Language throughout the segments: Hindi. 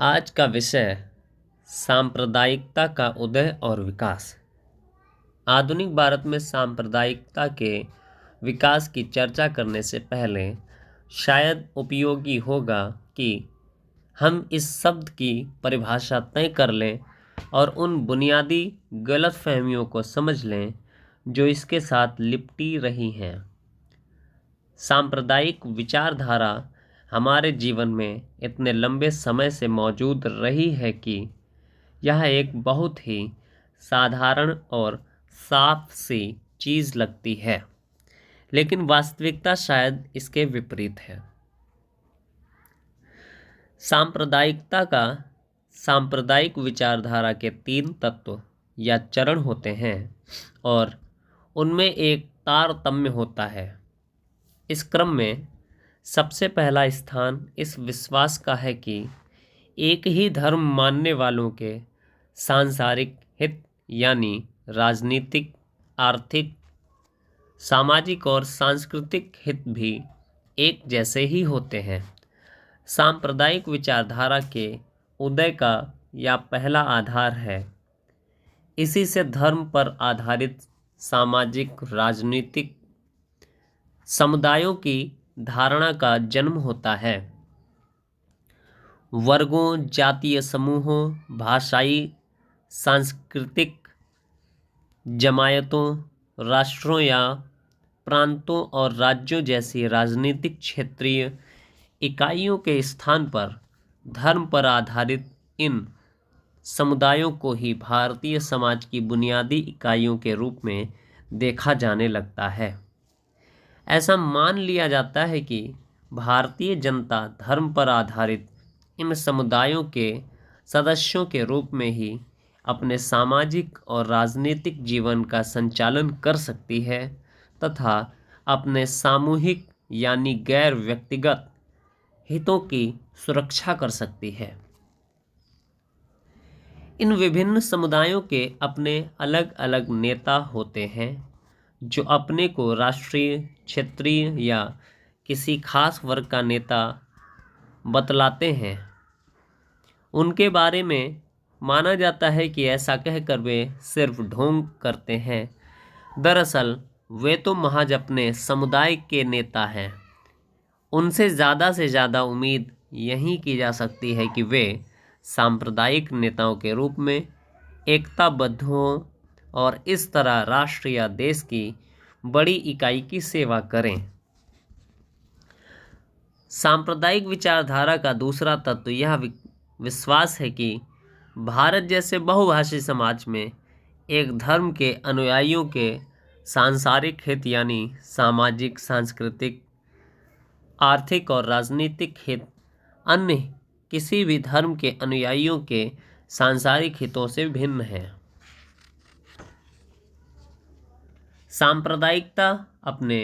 आज का विषय सांप्रदायिकता का उदय और विकास। आधुनिक भारत में सांप्रदायिकता के विकास की चर्चा करने से पहले शायद उपयोगी होगा कि हम इस शब्द की परिभाषा तय कर लें और उन बुनियादी गलतफहमियों को समझ लें जो इसके साथ लिपटी रही हैं। सांप्रदायिक विचारधारा हमारे जीवन में इतने लंबे समय से मौजूद रही है कि यह एक बहुत ही साधारण और साफ सी चीज़ लगती है, लेकिन वास्तविकता शायद इसके विपरीत है। सांप्रदायिकता का सांप्रदायिक विचारधारा के 3 तत्व या चरण होते हैं और उनमें एक तारतम्य होता है। इस क्रम में सबसे पहला स्थान इस विश्वास का है कि एक ही धर्म मानने वालों के सांसारिक हित यानी राजनीतिक, आर्थिक, सामाजिक और सांस्कृतिक हित भी एक जैसे ही होते हैं। सांप्रदायिक विचारधारा के उदय का यह पहला आधार है। इसी से धर्म पर आधारित सामाजिक, राजनीतिक समुदायों की धारणा का जन्म होता है। वर्गों, जातीय समूहों, भाषाई, सांस्कृतिक जमायतों, राष्ट्रों या प्रांतों और राज्यों जैसी राजनीतिक क्षेत्रीय इकाइयों के स्थान पर धर्म पर आधारित इन समुदायों को ही भारतीय समाज की बुनियादी इकाइयों के रूप में देखा जाने लगता है। ऐसा मान लिया जाता है कि भारतीय जनता धर्म पर आधारित इन समुदायों के सदस्यों के रूप में ही अपने सामाजिक और राजनीतिक जीवन का संचालन कर सकती है तथा अपने सामूहिक यानी गैर व्यक्तिगत हितों की सुरक्षा कर सकती है। इन विभिन्न समुदायों के अपने अलग अलग नेता होते हैं जो अपने को राष्ट्रीय, क्षेत्रीय या किसी खास वर्ग का नेता बतलाते हैं। उनके बारे में माना जाता है कि ऐसा कहकर वे सिर्फ ढोंग करते हैं। दरअसल वे तो महज अपने समुदाय के नेता हैं। उनसे ज़्यादा से ज़्यादा उम्मीद यही की जा सकती है कि वे सांप्रदायिक नेताओं के रूप में एकताबद्ध हों और इस तरह राष्ट्र या देश की बड़ी इकाई की सेवा करें। सांप्रदायिक विचारधारा का दूसरा तत्व यह विश्वास है कि भारत जैसे बहुभाषी समाज में एक धर्म के अनुयायियों के सांसारिक हित यानी सामाजिक, सांस्कृतिक, आर्थिक और राजनीतिक हित अन्य किसी भी धर्म के अनुयायियों के सांसारिक हितों से भिन्न है। सांप्रदायिकता अपने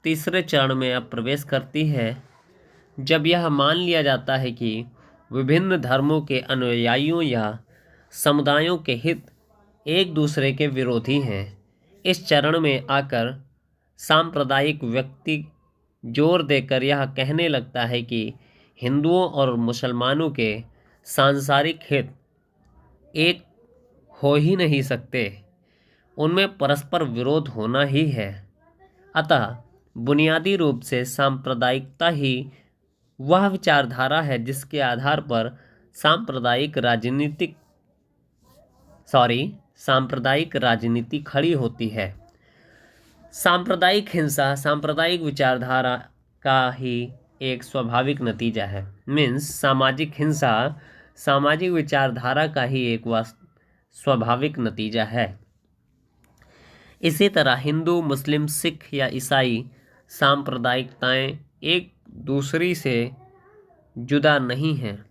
तीसरे चरण में अब प्रवेश करती है जब यह मान लिया जाता है कि विभिन्न धर्मों के अनुयायियों या समुदायों के हित एक दूसरे के विरोधी हैं। इस चरण में आकर सांप्रदायिक व्यक्ति जोर देकर यह कहने लगता है कि हिंदुओं और मुसलमानों के सांसारिक हित एक हो ही नहीं सकते, उनमें परस्पर विरोध होना ही है। अतः बुनियादी रूप से सांप्रदायिकता ही वह विचारधारा है जिसके आधार पर सांप्रदायिक राजनीति खड़ी होती है। सांप्रदायिक हिंसा सांप्रदायिक विचारधारा का ही एक स्वाभाविक नतीजा है। सामाजिक हिंसा सामाजिक विचारधारा का ही एक स्वाभाविक नतीजा है। इसी तरह हिंदू, मुस्लिम, सिख या ईसाई सांप्रदायिकताएं एक दूसरी से जुदा नहीं हैं।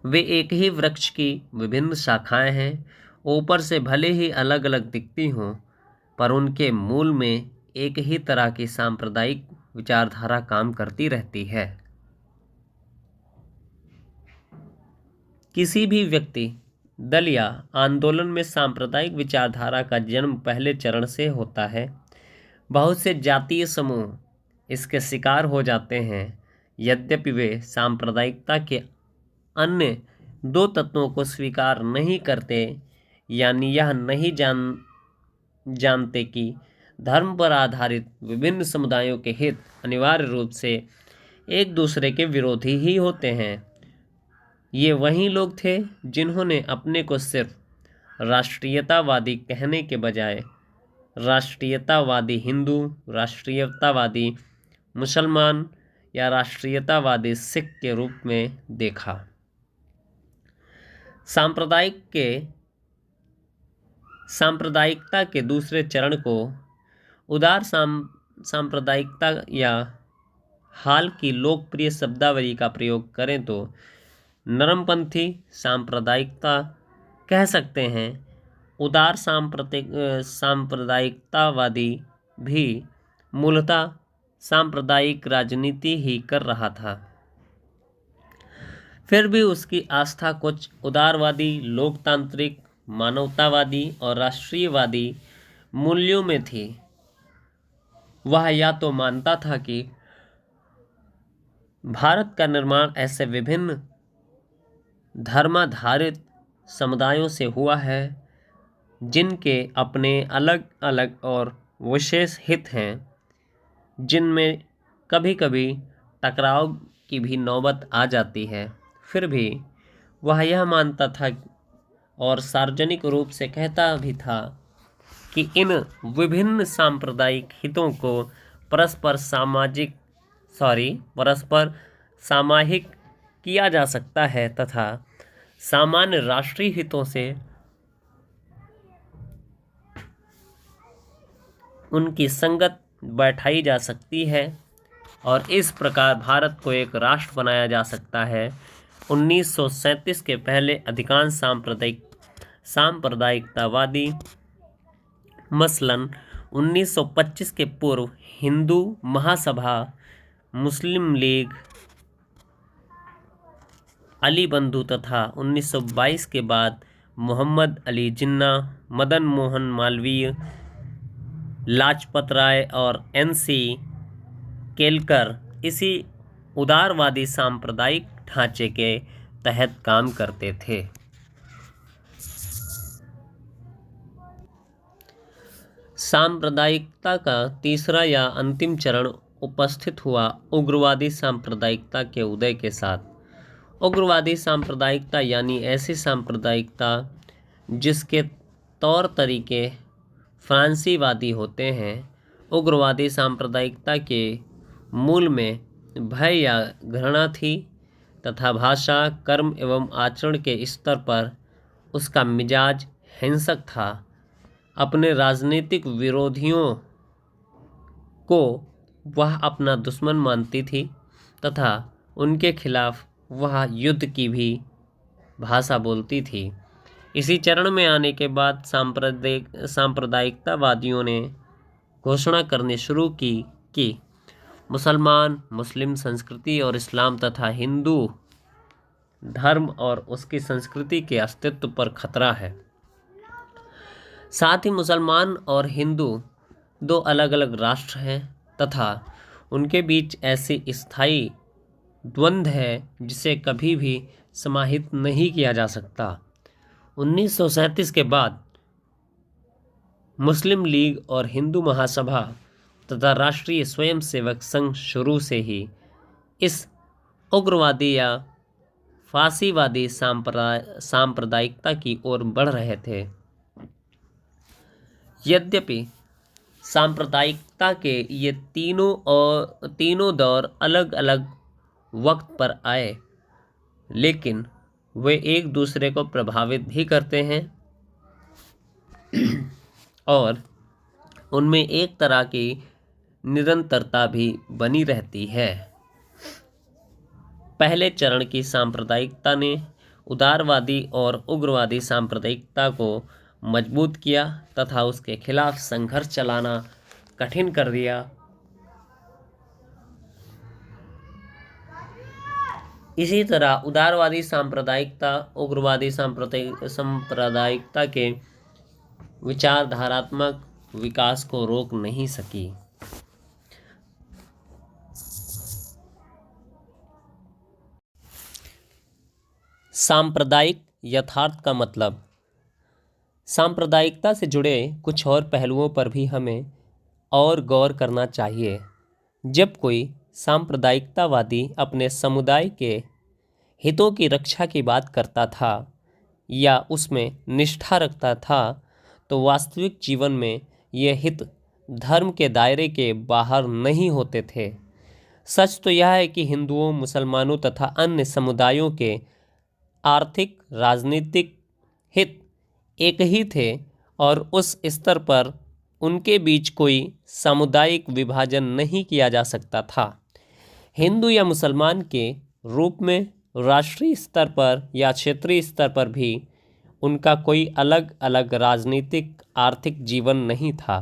वे एक ही वृक्ष की विभिन्न शाखाएं हैं। ऊपर से भले ही अलग अलग दिखती हों, पर उनके मूल में एक ही तरह की सांप्रदायिक विचारधारा काम करती रहती है। किसी भी व्यक्ति, दल या आंदोलन में सांप्रदायिक विचारधारा का जन्म पहले चरण से होता है। बहुत से जातीय समूह इसके शिकार हो जाते हैं। यद्यपि वे सांप्रदायिकता के अन्य दो तत्वों को स्वीकार नहीं करते, यानी यह नहीं जानते कि धर्म पर आधारित विभिन्न समुदायों के हित अनिवार्य रूप से एक दूसरे के विरोधी ही होते हैं। ये वही लोग थे जिन्होंने अपने को सिर्फ राष्ट्रीयतावादी कहने के बजाय राष्ट्रीयतावादी हिंदू, राष्ट्रीयतावादी मुसलमान या राष्ट्रीयतावादी सिख के रूप में देखा। सांप्रदायिकता के दूसरे चरण को उदार सांप्रदायिकता या हाल की लोकप्रिय शब्दावली का प्रयोग करें तो नरमपंथी सांप्रदायिकता कह सकते हैं। उदार सांप्रदायिकतावादी भी मूलतः सांप्रदायिक राजनीति ही कर रहा था, फिर भी उसकी आस्था कुछ उदारवादी, लोकतांत्रिक, मानवतावादी और राष्ट्रीयवादी मूल्यों में थी। वह या तो मानता था कि भारत का निर्माण ऐसे विभिन्न धर्माधारित समुदायों से हुआ है जिनके अपने अलग अलग और विशेष हित हैं, जिनमें कभी कभी टकराव की भी नौबत आ जाती है। फिर भी वह यह मानता था और सार्वजनिक रूप से कहता भी था कि इन विभिन्न सांप्रदायिक हितों को परस्पर सामाहिक किया जा सकता है तथा सामान्य राष्ट्रीय हितों से उनकी संगत बैठाई जा सकती है और इस प्रकार भारत को एक राष्ट्र बनाया जा सकता है। 1937 के पहले अधिकांश सांप्रदायिकतावादी, मसलन 1925 के पूर्व हिंदू महासभा, मुस्लिम लीग, अली बंधु तथा 1922 के बाद मोहम्मद अली जिन्ना, मदन मोहन मालवीय, लाजपत राय और NC केलकर इसी उदारवादी सांप्रदायिक ढांचे के तहत काम करते थे। सांप्रदायिकता का तीसरा या अंतिम चरण उपस्थित हुआ उग्रवादी सांप्रदायिकता के उदय के साथ। उग्रवादी सांप्रदायिकता यानी ऐसी सांप्रदायिकता जिसके तौर तरीके फ्रांसीवादी होते हैं। उग्रवादी सांप्रदायिकता के मूल में भय या घृणा थी तथा भाषा, कर्म एवं आचरण के स्तर पर उसका मिजाज हिंसक था। अपने राजनीतिक विरोधियों को वह अपना दुश्मन मानती थी तथा उनके खिलाफ वह युद्ध की भी भाषा बोलती थी। इसी चरण में आने के बाद सांप्रदायिकतावादियों ने घोषणा करनी शुरू की कि मुसलमान, मुस्लिम संस्कृति और इस्लाम तथा हिंदू धर्म और उसकी संस्कृति के अस्तित्व पर खतरा है। साथ ही मुसलमान और हिंदू दो अलग अलग राष्ट्र हैं तथा उनके बीच ऐसी स्थायी द्वंद्व है जिसे कभी भी समाहित नहीं किया जा सकता। 1937 के बाद मुस्लिम लीग और हिंदू महासभा तथा राष्ट्रीय स्वयंसेवक संघ शुरू से ही इस उग्रवादी या फासीवादी सांप्रदायिकता की ओर बढ़ रहे थे। यद्यपि सांप्रदायिकता के ये तीनों दौर अलग अलग वक्त पर आए, लेकिन वे एक दूसरे को प्रभावित भी करते हैं और उनमें एक तरह की निरंतरता भी बनी रहती है। पहले चरण की सांप्रदायिकता ने उदारवादी और उग्रवादी सांप्रदायिकता को मजबूत किया तथा उसके खिलाफ संघर्ष चलाना कठिन कर दिया। इसी तरह उदारवादी सांप्रदायिकता उग्रवादी सांप्रदायिकता के विचारधारात्मक विकास को रोक नहीं सकी। सांप्रदायिक यथार्थ का मतलब। सांप्रदायिकता से जुड़े कुछ और पहलुओं पर भी हमें और गौर करना चाहिए। जब कोई सांप्रदायिकतावादी अपने समुदाय के हितों की रक्षा की बात करता था या उसमें निष्ठा रखता था, तो वास्तविक जीवन में ये हित धर्म के दायरे के बाहर नहीं होते थे। सच तो यह है कि हिंदुओं, मुसलमानों तथा अन्य समुदायों के आर्थिक, राजनीतिक हित एक ही थे और उस स्तर पर उनके बीच कोई सामुदायिक विभाजन नहीं किया जा सकता था। हिंदू या मुसलमान के रूप में राष्ट्रीय स्तर पर या क्षेत्रीय स्तर पर भी उनका कोई अलग अलग राजनीतिक, आर्थिक जीवन नहीं था।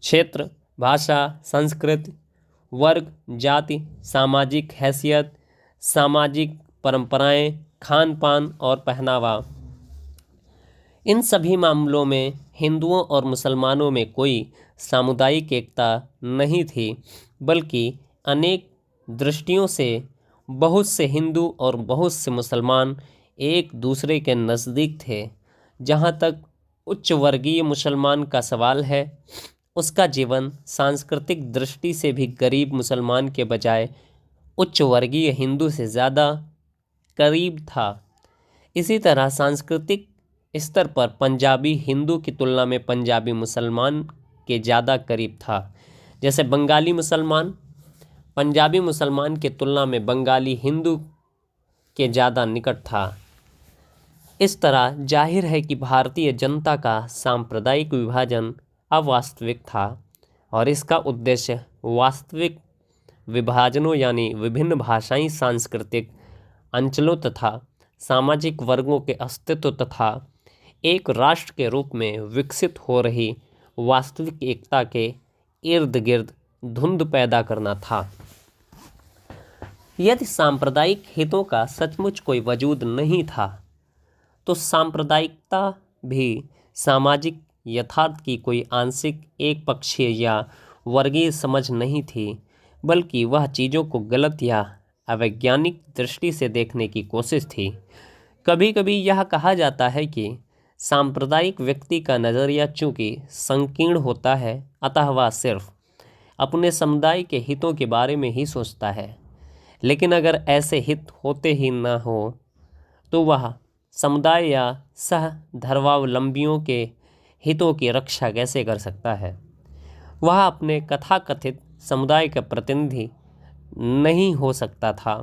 क्षेत्र, भाषा, संस्कृति, वर्ग, जाति, सामाजिक हैसियत, सामाजिक परंपराएं, खान पान और पहनावा, इन सभी मामलों में हिंदुओं और मुसलमानों में कोई सामुदायिक एकता नहीं थी, बल्कि अनेक दृष्टियों से बहुत से हिंदू और बहुत से मुसलमान एक दूसरे के नज़दीक थे। जहाँ तक उच्च वर्गीय मुसलमान का सवाल है, उसका जीवन सांस्कृतिक दृष्टि से भी गरीब मुसलमान के बजाय उच्च वर्गीय हिंदू से ज़्यादा करीब था। इसी तरह सांस्कृतिक स्तर पर पंजाबी हिंदू की तुलना में पंजाबी मुसलमान के ज़्यादा करीब था। जैसे बंगाली मुसलमान पंजाबी मुसलमान की तुलना में बंगाली हिंदू के ज़्यादा निकट था। इस तरह जाहिर है कि भारतीय जनता का सांप्रदायिक विभाजन अवास्तविक था और इसका उद्देश्य वास्तविक विभाजनों यानी विभिन्न भाषाई, सांस्कृतिक अंचलों तथा सामाजिक वर्गों के अस्तित्व तथा एक राष्ट्र के रूप में विकसित हो रही वास्तविक एकता के इर्द गिर्द धुंध पैदा करना था। यदि सांप्रदायिक हितों का सचमुच कोई वजूद नहीं था, तो सांप्रदायिकता भी सामाजिक यथार्थ की कोई आंशिक, एक पक्षीय या वर्गीय समझ नहीं थी, बल्कि वह चीज़ों को गलत या अवैज्ञानिक दृष्टि से देखने की कोशिश थी। कभी कभी यह कहा जाता है कि सांप्रदायिक व्यक्ति का नज़रिया चूँकि संकीर्ण होता है, अतः वह सिर्फ अपने समुदाय के हितों के बारे में ही सोचता है। लेकिन अगर ऐसे हित होते ही न हो, तो वह समुदाय या सह धर्मावलंबियों के हितों की रक्षा कैसे कर सकता है? वह अपने कथाकथित समुदाय का प्रतिनिधि नहीं हो सकता था।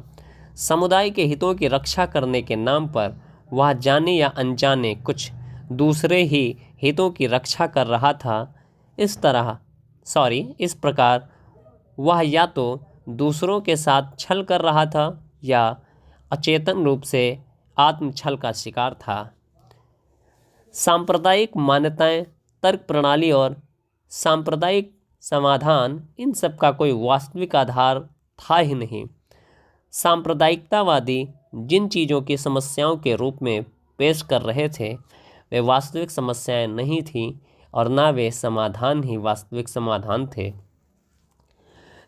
समुदाय के हितों की रक्षा करने के नाम पर वह जाने या अनजाने कुछ दूसरे ही हितों की रक्षा कर रहा था। इस प्रकार वह या तो दूसरों के साथ छल कर रहा था या अचेतन रूप से आत्मछल का शिकार था। सांप्रदायिक मान्यताएं, तर्क प्रणाली और सांप्रदायिक समाधान, इन सब का कोई वास्तविक आधार था ही नहीं। सांप्रदायिकतावादी जिन चीज़ों की समस्याओं के रूप में पेश कर रहे थे, वे वास्तविक समस्याएं नहीं थीं और न वे समाधान ही वास्तविक समाधान थे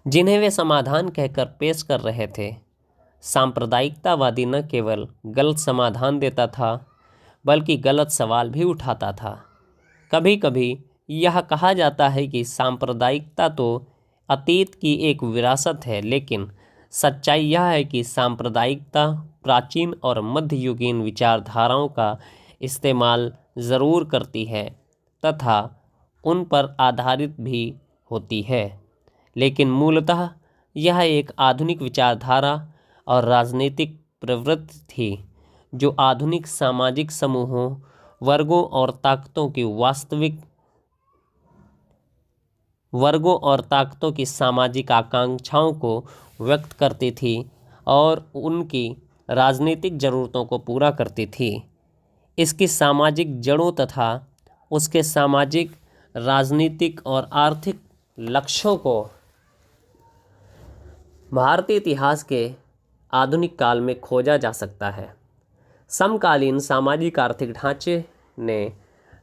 जिन्हें वे समाधान कहकर पेश कर रहे थे। सांप्रदायिकतावादी न केवल गलत समाधान देता था, बल्कि गलत सवाल भी उठाता था। कभी कभी यह कहा जाता है कि सांप्रदायिकता तो अतीत की एक विरासत है, लेकिन सच्चाई यह है कि सांप्रदायिकता प्राचीन और मध्ययुगीन विचारधाराओं का इस्तेमाल ज़रूर करती है तथा उन पर आधारित भी होती है, लेकिन मूलतः यह एक आधुनिक विचारधारा और राजनीतिक प्रवृत्ति थी जो आधुनिक सामाजिक समूहों, वर्गों और ताकतों की सामाजिक आकांक्षाओं को व्यक्त करती थी और उनकी राजनीतिक ज़रूरतों को पूरा करती थी। इसकी सामाजिक जड़ों तथा उसके सामाजिक, राजनीतिक और आर्थिक लक्ष्यों को भारतीय इतिहास के आधुनिक काल में खोजा जा सकता है। समकालीन सामाजिक आर्थिक ढांचे ने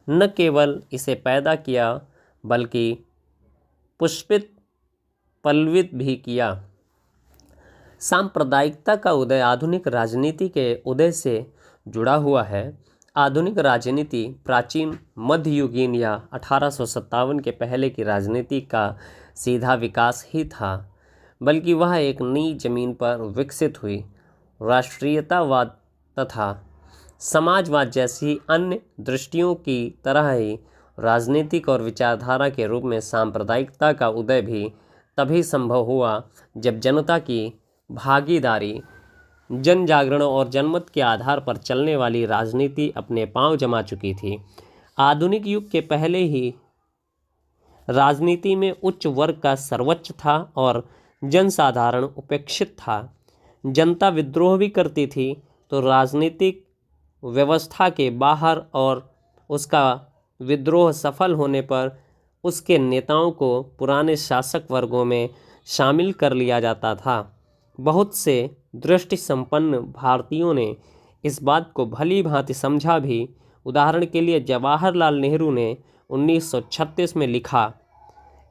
न केवल इसे पैदा किया, बल्कि पुष्पित, पल्लवित भी किया। सांप्रदायिकता का उदय आधुनिक राजनीति के उदय से जुड़ा हुआ है। आधुनिक राजनीति प्राचीन मध्ययुगीन या 1857 के पहले की राजनीति का सीधा विकास ही था, बल्कि वह एक नई जमीन पर विकसित हुई। राष्ट्रीयतावाद तथा समाजवाद जैसी अन्य दृष्टियों की तरह ही राजनीतिक और विचारधारा के रूप में सांप्रदायिकता का उदय भी तभी संभव हुआ जब जनता की भागीदारी, जन जागरण और जनमत के आधार पर चलने वाली राजनीति अपने पांव जमा चुकी थी। आधुनिक युग के पहले ही राजनीति में उच्च वर्ग का सर्वोच्च था और जनसाधारण उपेक्षित था। जनता विद्रोह भी करती थी तो राजनीतिक व्यवस्था के बाहर, और उसका विद्रोह सफल होने पर उसके नेताओं को पुराने शासक वर्गों में शामिल कर लिया जाता था। बहुत से दृष्टि संपन्न भारतीयों ने इस बात को भली भांति समझा भी। उदाहरण के लिए जवाहरलाल नेहरू ने 1936 में लिखा,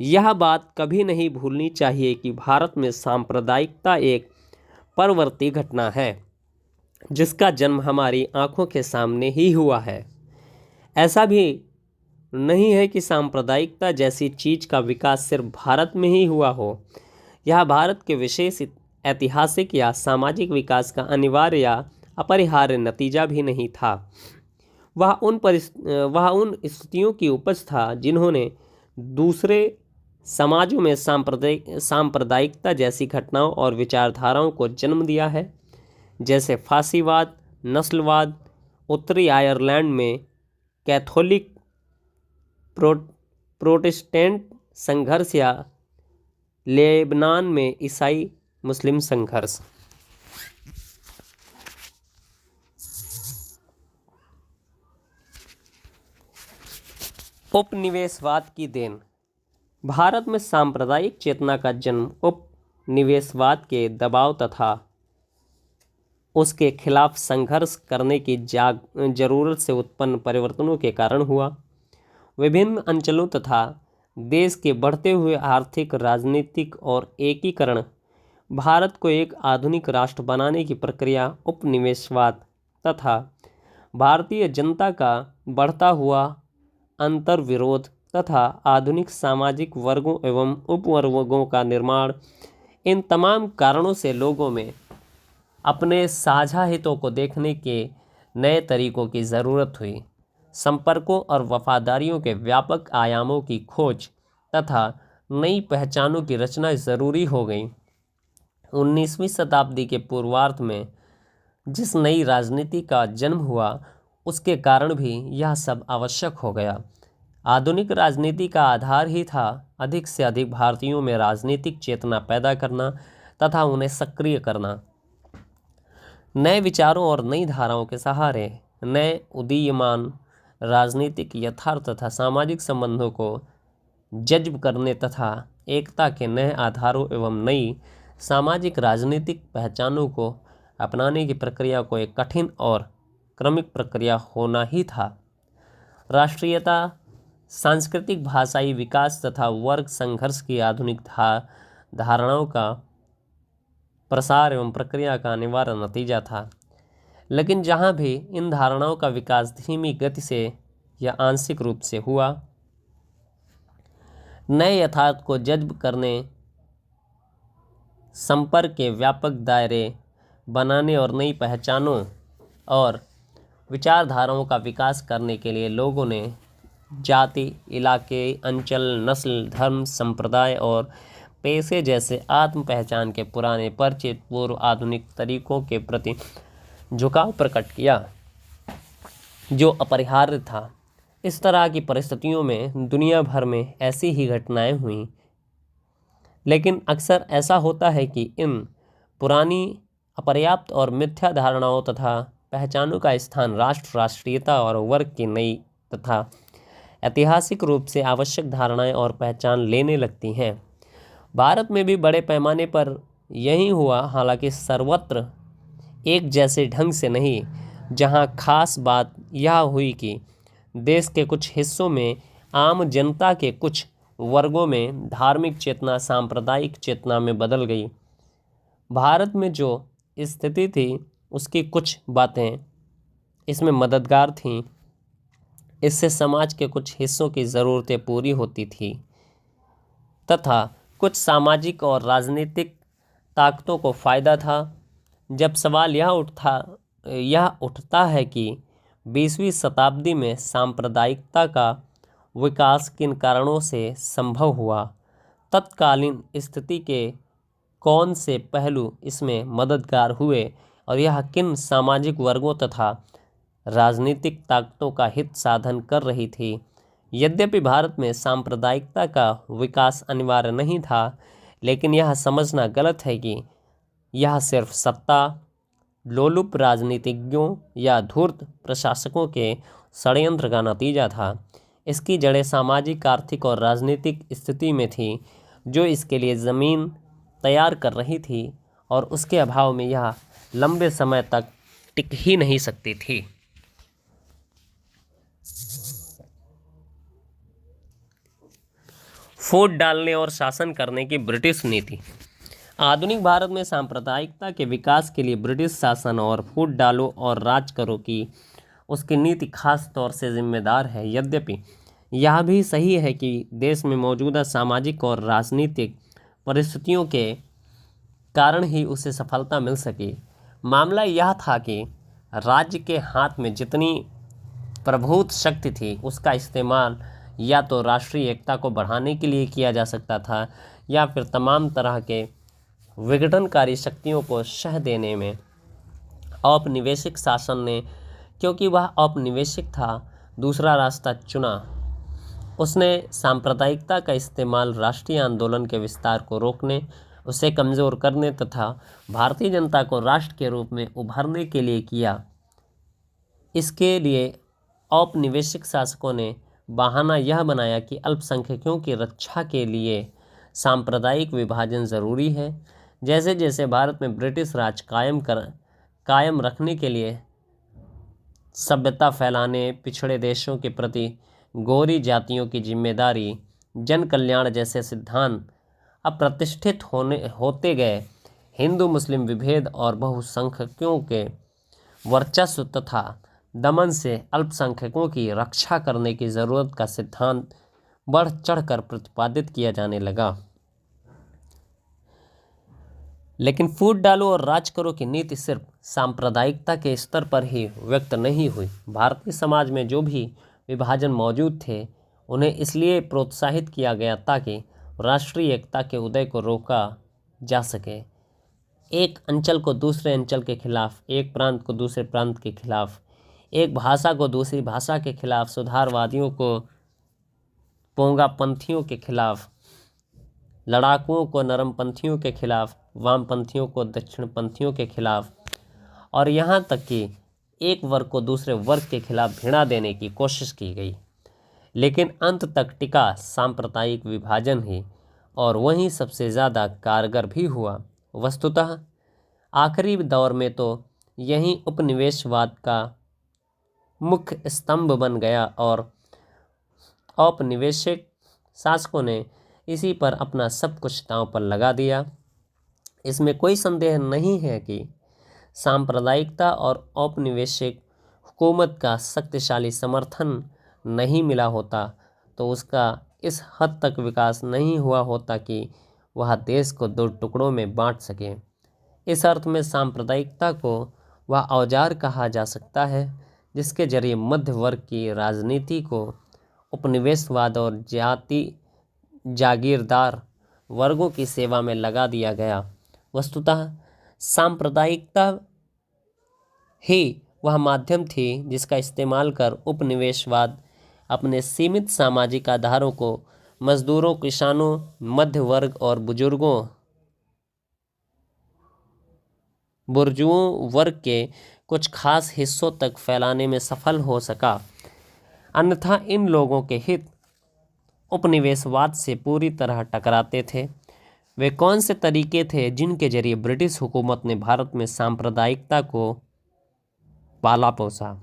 यह बात कभी नहीं भूलनी चाहिए कि भारत में सांप्रदायिकता एक परवर्ती घटना है जिसका जन्म हमारी आंखों के सामने ही हुआ है। ऐसा भी नहीं है कि सांप्रदायिकता जैसी चीज का विकास सिर्फ भारत में ही हुआ हो। यह भारत के विशेष ऐतिहासिक या सामाजिक विकास का अनिवार्य या अपरिहार्य नतीजा भी नहीं था। वह उन स्थितियों की उपज था जिन्होंने दूसरे समाजों में सांप्रदायिकता जैसी घटनाओं और विचारधाराओं को जन्म दिया है, जैसे फासीवाद, नस्लवाद, उत्तरी आयरलैंड में कैथोलिक प्रोटेस्टेंट संघर्ष या लेबनान में ईसाई मुस्लिम संघर्ष। उपनिवेशवाद की देन। भारत में सांप्रदायिक चेतना का जन्म उपनिवेशवाद के दबाव तथा उसके खिलाफ संघर्ष करने की जरूरत से उत्पन्न परिवर्तनों के कारण हुआ। विभिन्न अंचलों तथा देश के बढ़ते हुए आर्थिक, राजनीतिक और एकीकरण भारत को एक आधुनिक राष्ट्र बनाने की प्रक्रिया, उपनिवेशवाद तथा भारतीय जनता का बढ़ता हुआ अंतर्विरोध तथा आधुनिक सामाजिक वर्गों एवं उपवर्गों का निर्माण, इन तमाम कारणों से लोगों में अपने साझा हितों को देखने के नए तरीकों की ज़रूरत हुई। संपर्कों और वफादारियों के व्यापक आयामों की खोज तथा नई पहचानों की रचना ज़रूरी हो गई। 19वीं शताब्दी के पूर्वार्ध में जिस नई राजनीति का जन्म हुआ उसके कारण भी यह सब आवश्यक हो गया। आधुनिक राजनीति का आधार ही था अधिक से अधिक भारतीयों में राजनीतिक चेतना पैदा करना तथा उन्हें सक्रिय करना। नए विचारों और नई धाराओं के सहारे नए उदीयमान राजनीतिक यथार्थ तथा सामाजिक संबंधों को जज्ब करने तथा एकता के नए आधारों एवं नई सामाजिक राजनीतिक पहचानों को अपनाने की प्रक्रिया को एक कठिन और क्रमिक प्रक्रिया होना ही था। राष्ट्रीयता, सांस्कृतिक भाषाई विकास तथा वर्ग संघर्ष की आधुनिक धारणाओं का प्रसार एवं प्रक्रिया का अनिवार्य नतीजा था। लेकिन जहाँ भी इन धारणाओं का विकास धीमी गति से या आंशिक रूप से हुआ, नए यथार्थ को जज्ब करने, संपर्क के व्यापक दायरे बनाने और नई पहचानों और विचारधाराओं का विकास करने के लिए लोगों ने जाति, इलाके, अंचल, नस्ल, धर्म, संप्रदाय और पेशे जैसे आत्म पहचान के पुराने परिचित पूर्व आधुनिक तरीकों के प्रति झुकाव प्रकट किया, जो अपरिहार्य था। इस तरह की परिस्थितियों में दुनिया भर में ऐसी ही घटनाएं हुईं, लेकिन अक्सर ऐसा होता है कि इन पुरानी, अपर्याप्त और मिथ्या धारणाओं तथा पहचानों का स्थान राष्ट्र, राष्ट्रीयता और वर्ग की नई तथा ऐतिहासिक रूप से आवश्यक धारणाएं और पहचान लेने लगती हैं। भारत में भी बड़े पैमाने पर यही हुआ, हालांकि सर्वत्र एक जैसे ढंग से नहीं। जहां खास बात यह हुई कि देश के कुछ हिस्सों में आम जनता के कुछ वर्गों में धार्मिक चेतना सांप्रदायिक चेतना में बदल गई। भारत में जो स्थिति थी उसकी कुछ बातें इसमें मददगार थीं। इससे समाज के कुछ हिस्सों की ज़रूरतें पूरी होती थी तथा कुछ सामाजिक और राजनीतिक ताकतों को फ़ायदा था। जब सवाल यह उठता है कि 20वीं शताब्दी में सांप्रदायिकता का विकास किन कारणों से संभव हुआ, तत्कालीन स्थिति के कौन से पहलू इसमें मददगार हुए और यह किन सामाजिक वर्गों तथा राजनीतिक ताकतों का हित साधन कर रही थी। यद्यपि भारत में सांप्रदायिकता का विकास अनिवार्य नहीं था, लेकिन यह समझना गलत है कि यह सिर्फ सत्ता लोलुप राजनीतिज्ञों या धूर्त प्रशासकों के षड्यंत्र का नतीजा था। इसकी जड़ें सामाजिक, आर्थिक और राजनीतिक स्थिति में थी जो इसके लिए ज़मीन तैयार कर रही थी और उसके अभाव में यह लंबे समय तक टिक ही नहीं सकती थी। फूट डालने और शासन करने की ब्रिटिश नीति। आधुनिक भारत में सांप्रदायिकता के विकास के लिए ब्रिटिश शासन और फूट डालो और राज करो की उसकी नीति खास तौर से जिम्मेदार है। यद्यपि यह भी सही है कि देश में मौजूदा सामाजिक और राजनीतिक परिस्थितियों के कारण ही उसे सफलता मिल सकी। मामला यह था कि राज्य के हाथ में जितनी प्रभुत्व शक्ति थी उसका इस्तेमाल या तो राष्ट्रीय एकता को बढ़ाने के लिए किया जा सकता था या फिर तमाम तरह के विघटनकारी शक्तियों को शह देने में। औपनिवेशिक शासन ने, क्योंकि वह औपनिवेशिक था, दूसरा रास्ता चुना। उसने सांप्रदायिकता का इस्तेमाल राष्ट्रीय आंदोलन के विस्तार को रोकने, उसे कमज़ोर करने तथा भारतीय जनता को राष्ट्र के रूप में उभरने के लिए किया। इसके लिए औपनिवेशिक शासकों ने बहाना यह बनाया कि अल्पसंख्यकों की रक्षा के लिए सांप्रदायिक विभाजन ज़रूरी है। जैसे जैसे भारत में ब्रिटिश राज कायम रखने के लिए सभ्यता फैलाने, पिछड़े देशों के प्रति गोरी जातियों की जिम्मेदारी, जन कल्याण जैसे सिद्धांत अप्रतिष्ठित होते गए, हिंदू मुस्लिम विभेद और बहुसंख्यकों के वर्चस्व तथा दमन से अल्पसंख्यकों की रक्षा करने की ज़रूरत का सिद्धांत बढ़ चढ़कर प्रतिपादित किया जाने लगा। लेकिन फूट डालो और राज करो की नीति सिर्फ सांप्रदायिकता के स्तर पर ही व्यक्त नहीं हुई। भारतीय समाज में जो भी विभाजन मौजूद थे उन्हें इसलिए प्रोत्साहित किया गया ताकि राष्ट्रीय एकता के उदय को रोका जा सके। एक अंचल को दूसरे अंचल के खिलाफ, एक प्रांत को दूसरे प्रांत के खिलाफ, एक भाषा को दूसरी भाषा के खिलाफ, सुधारवादियों को पोंगापंथियों के खिलाफ, लड़ाकुओं को नरमपंथियों के खिलाफ, वामपंथियों को दक्षिणपंथियों के खिलाफ और यहाँ तक कि एक वर्ग को दूसरे वर्ग के खिलाफ भिड़ा देने की कोशिश की गई। लेकिन अंत तक टिका सांप्रदायिक विभाजन ही और वहीं सबसे ज़्यादा कारगर भी हुआ। वस्तुतः आखिरी दौर में तो यही उपनिवेशवाद का मुख्य स्तंभ बन गया और औपनिवेशिक शासकों ने इसी पर अपना सब कुछ दांव पर लगा दिया। इसमें कोई संदेह नहीं है कि सांप्रदायिकता और औपनिवेशिक हुकूमत का शक्तिशाली समर्थन नहीं मिला होता तो उसका इस हद तक विकास नहीं हुआ होता कि वह देश को दो टुकड़ों में बांट सके। इस अर्थ में सांप्रदायिकता को वह औजार कहा जा सकता है जिसके जरिए मध्य वर्ग की राजनीति को उपनिवेशवाद और जागीरदार वर्गों की सेवा में लगा दिया गया। वस्तुतः सांप्रदायिकता ही वह माध्यम थी जिसका इस्तेमाल कर उपनिवेशवाद अपने सीमित सामाजिक आधारों को मजदूरों, किसानों, मध्य वर्ग और बुर्जुओं वर्ग के कुछ खास हिस्सों तक फैलाने में सफल हो सका। अन्यथा इन लोगों के हित उपनिवेशवाद से पूरी तरह टकराते थे। वे कौन से तरीके थे जिनके जरिए ब्रिटिश हुकूमत ने भारत में सांप्रदायिकता को पाला पोसा?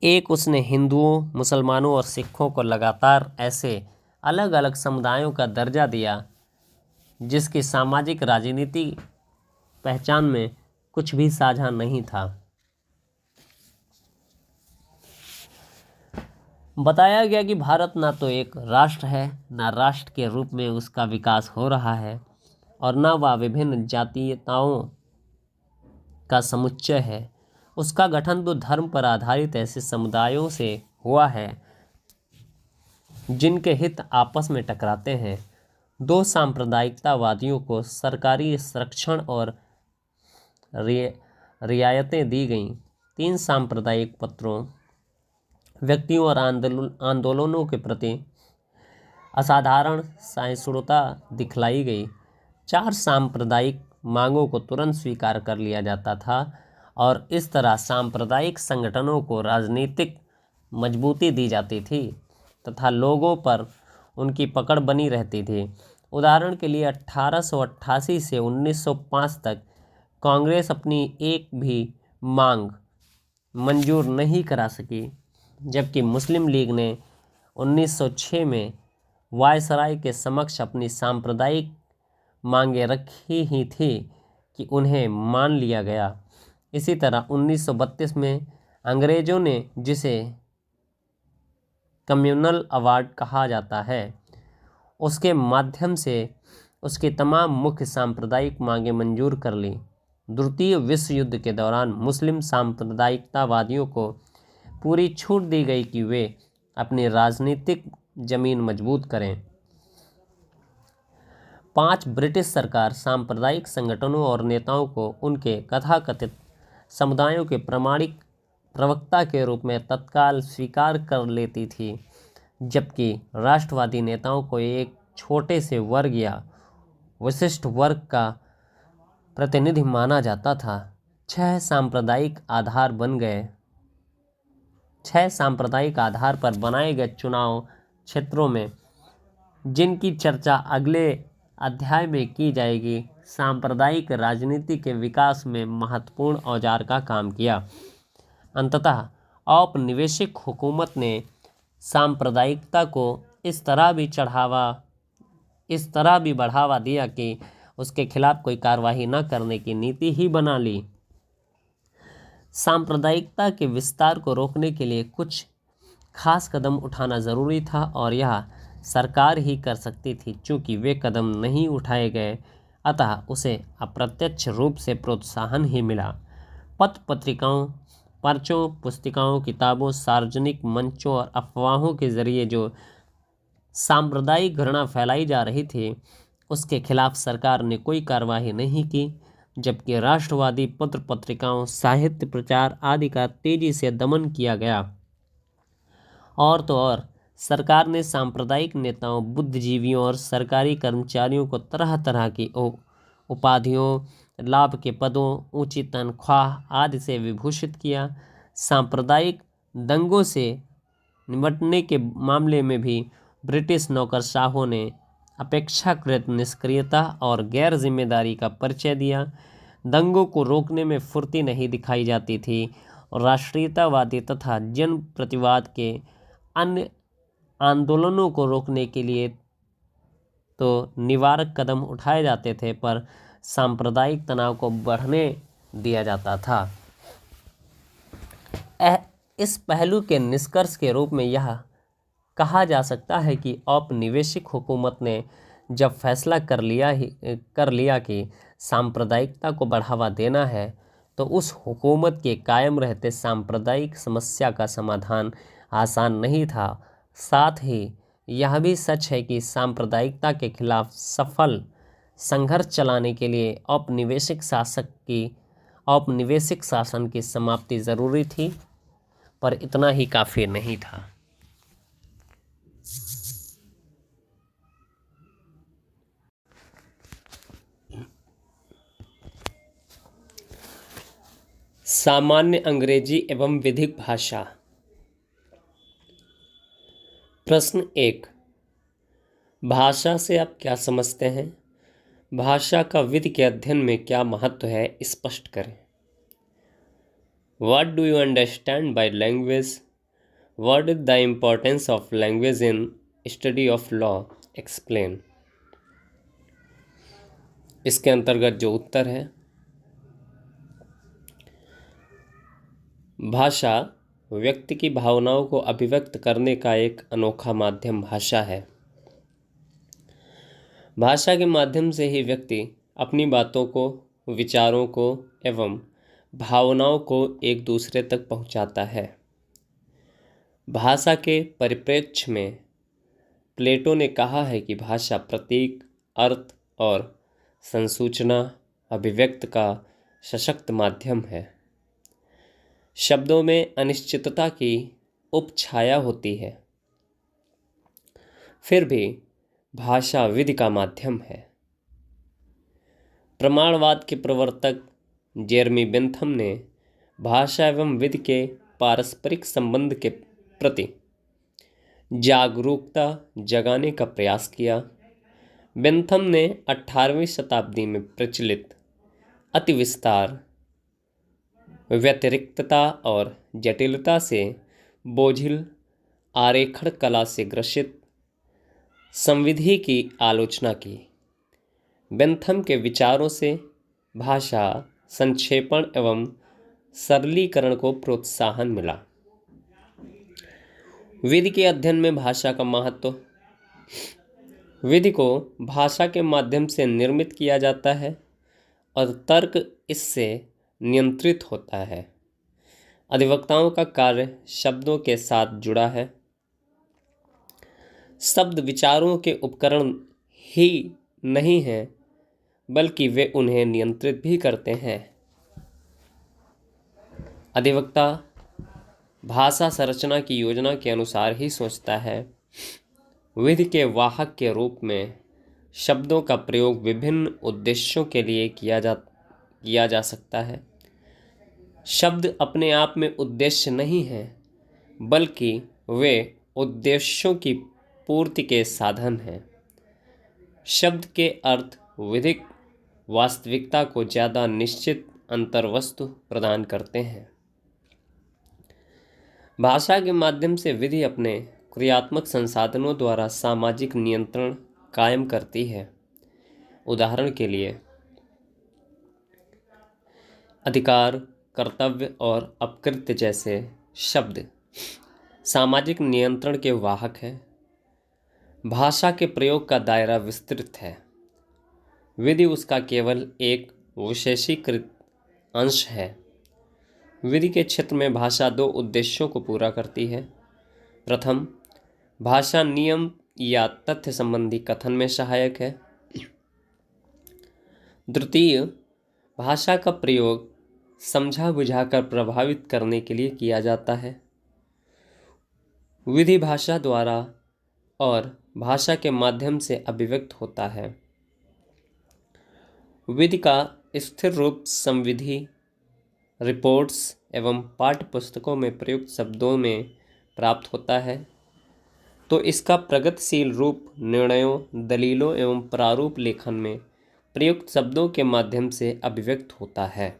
एक, उसने हिंदुओं, मुसलमानों और सिखों को लगातार ऐसे अलग अलग समुदायों का दर्जा दिया जिसकी सामाजिक राजनीति पहचान में कुछ भी साझा नहीं था। बताया गया कि भारत ना तो एक राष्ट्र है, ना राष्ट्र के रूप में उसका विकास हो रहा है, और न वह विभिन्न जातीयताओं का समुच्चय है। उसका गठन तो धर्म पर आधारित ऐसे समुदायों से हुआ है जिनके हित आपस में टकराते हैं। दो सांप्रदायिकतावादियों को सरकारी संरक्षण और रियायतें दी गईं। तीन सांप्रदायिक पत्रों, व्यक्तियों और आंदोलनों के प्रति असाधारण सहिष्णुता दिखलाई गई। चार सांप्रदायिक मांगों को तुरंत स्वीकार कर लिया जाता था और इस तरह सांप्रदायिक संगठनों को राजनीतिक मजबूती दी जाती थी तथा लोगों पर उनकी पकड़ बनी रहती थी। उदाहरण के लिए 1888 से 1905 तक कांग्रेस अपनी एक भी मांग मंजूर नहीं करा सकी, जबकि मुस्लिम लीग ने 1906 में वायसराय के समक्ष अपनी सांप्रदायिक मांगें रखी ही थी कि उन्हें मान लिया गया। इसी तरह 1932 में अंग्रेजों ने, जिसे कम्युनल अवार्ड कहा जाता है, उसके माध्यम से उसकी तमाम मुख्य सांप्रदायिक मांगें मंजूर कर ली। द्वितीय विश्व युद्ध के दौरान मुस्लिम सांप्रदायिकतावादियों को पूरी छूट दी गई कि वे अपनी राजनीतिक जमीन मजबूत करें। 5 ब्रिटिश सरकार सांप्रदायिक संगठनों और नेताओं को उनके कथाकथित समुदायों के प्रामाणिक प्रवक्ता के रूप में तत्काल स्वीकार कर लेती थी, जबकि राष्ट्रवादी नेताओं को एक छोटे से वर्ग या विशिष्ट वर्ग का प्रतिनिधि माना जाता था। 6 सांप्रदायिक आधार पर बनाए गए चुनाव क्षेत्रों में, जिनकी चर्चा अगले अध्याय में की जाएगी, सांप्रदायिक राजनीति के विकास में महत्वपूर्ण औजार का काम किया। अंततः औपनिवेशिक हुकूमत ने सांप्रदायिकता को इस तरह भी बढ़ावा दिया कि उसके खिलाफ कोई कार्रवाई न करने की नीति ही बना ली। सांप्रदायिकता के विस्तार को रोकने के लिए कुछ खास कदम उठाना जरूरी था और यह सरकार ही कर सकती थी। चूंकि वे कदम नहीं उठाए गए, अतः उसे अप्रत्यक्ष रूप से प्रोत्साहन ही मिला। पत्र पत्रिकाओं, पर्चों, पुस्तिकाओं, किताबों, सार्वजनिक मंचों और अफवाहों के जरिए जो सांप्रदायिक घृणा फैलाई जा रही थी, उसके खिलाफ सरकार ने कोई कार्रवाई नहीं की, जबकि राष्ट्रवादी पत्र पत्रिकाओं, साहित्य प्रचार आदि का तेजी से दमन किया गया। और तो और सरकार ने सांप्रदायिक नेताओं, बुद्धिजीवियों और सरकारी कर्मचारियों को तरह तरह की उपाधियों, लाभ के पदों, ऊंची तनख्वाह आदि से विभूषित किया। सांप्रदायिक दंगों से निपटने के मामले में भी ब्रिटिश नौकरशाहों ने अपेक्षाकृत निष्क्रियता और गैर जिम्मेदारी का परिचय दिया। दंगों को रोकने में फुर्ती नहीं दिखाई जाती थी और राष्ट्रीयतावादी तथा जन प्रतिवाद के अन्य आंदोलनों को रोकने के लिए तो निवारक कदम उठाए जाते थे, पर सांप्रदायिक तनाव को बढ़ने दिया जाता था। इस पहलू के निष्कर्ष के रूप में यह कहा जा सकता है कि औपनिवेशिक हुकूमत ने जब फैसला कर लिया कि सांप्रदायिकता को बढ़ावा देना है, तो उस हुकूमत के कायम रहते सांप्रदायिक समस्या का समाधान आसान नहीं था। साथ ही यह भी सच है कि सांप्रदायिकता के खिलाफ सफल संघर्ष चलाने के लिए औपनिवेशिक शासन की समाप्ति ज़रूरी थी, पर इतना ही काफ़ी नहीं था। सामान्य अंग्रेजी एवं विधिक भाषा। प्रश्न 1, भाषा से आप क्या समझते हैं? भाषा का विधि के अध्ययन में क्या महत्व है, स्पष्ट करें। What do you understand by language? What is the importance of language in study of law? Explain. इसके अंतर्गत जो उत्तर है, भाषा व्यक्ति की भावनाओं को अभिव्यक्त करने का एक अनोखा माध्यम भाषा है। भाषा के माध्यम से ही व्यक्ति अपनी बातों को, विचारों को एवं भावनाओं को एक दूसरे तक पहुंचाता है। भाषा के परिप्रेक्ष्य में प्लेटो ने कहा है कि भाषा प्रतीक, अर्थ और संसूचना अभिव्यक्त का सशक्त माध्यम है। शब्दों में अनिश्चितता की उपछाया होती है, फिर भी भाषा विधि का माध्यम है। प्रमाणवाद के प्रवर्तक जेरमी बेंथम ने भाषा एवं विधि के पारस्परिक संबंध के प्रति जागरूकता जगाने का प्रयास किया। बेंथम ने 18वीं शताब्दी में प्रचलित अतिविस्तार, व्यतिरिक्तता और जटिलता से बोझिल आरेखण कला से ग्रसित संविधि की आलोचना की। बेंथम के विचारों से भाषा संक्षेपण एवं सरलीकरण को प्रोत्साहन मिला। विधि के अध्ययन में भाषा का महत्व। विधि को भाषा के माध्यम से निर्मित किया जाता है और तर्क इससे नियंत्रित होता है। अधिवक्ताओं का कार्य शब्दों के साथ जुड़ा है। शब्द विचारों के उपकरण ही नहीं हैं, बल्कि वे उन्हें नियंत्रित भी करते हैं। अधिवक्ता भाषा संरचना की योजना के अनुसार ही सोचता है। विधि के वाहक के रूप में शब्दों का प्रयोग विभिन्न उद्देश्यों के लिए किया जा सकता है। शब्द अपने आप में उद्देश्य नहीं हैं, बल्कि वे उद्देश्यों की पूर्ति के साधन हैं। शब्द के अर्थ विधिक वास्तविकता को ज़्यादा निश्चित अंतर्वस्तु प्रदान करते हैं। भाषा के माध्यम से विधि अपने क्रियात्मक संसाधनों द्वारा सामाजिक नियंत्रण कायम करती है। उदाहरण के लिए, अधिकार, कर्तव्य और अपकृत्य जैसे शब्द सामाजिक नियंत्रण के वाहक हैं। भाषा के प्रयोग का दायरा विस्तृत है। विधि उसका केवल एक विशेषीकृत अंश है। विधि के क्षेत्र में भाषा दो उद्देश्यों को पूरा करती है। प्रथम, भाषा नियम या तथ्य संबंधी कथन में सहायक है। द्वितीय, भाषा का प्रयोग समझा बुझाकर प्रभावित करने के लिए किया जाता है। विधि भाषा द्वारा और भाषा के माध्यम से अभिव्यक्त होता है। विधि का स्थिर रूप संविधि, रिपोर्ट्स एवं पाठ्य पुस्तकों में प्रयुक्त शब्दों में प्राप्त होता है, तो इसका प्रगतिशील रूप निर्णयों, दलीलों एवं प्रारूप लेखन में प्रयुक्त शब्दों के माध्यम से अभिव्यक्त होता है।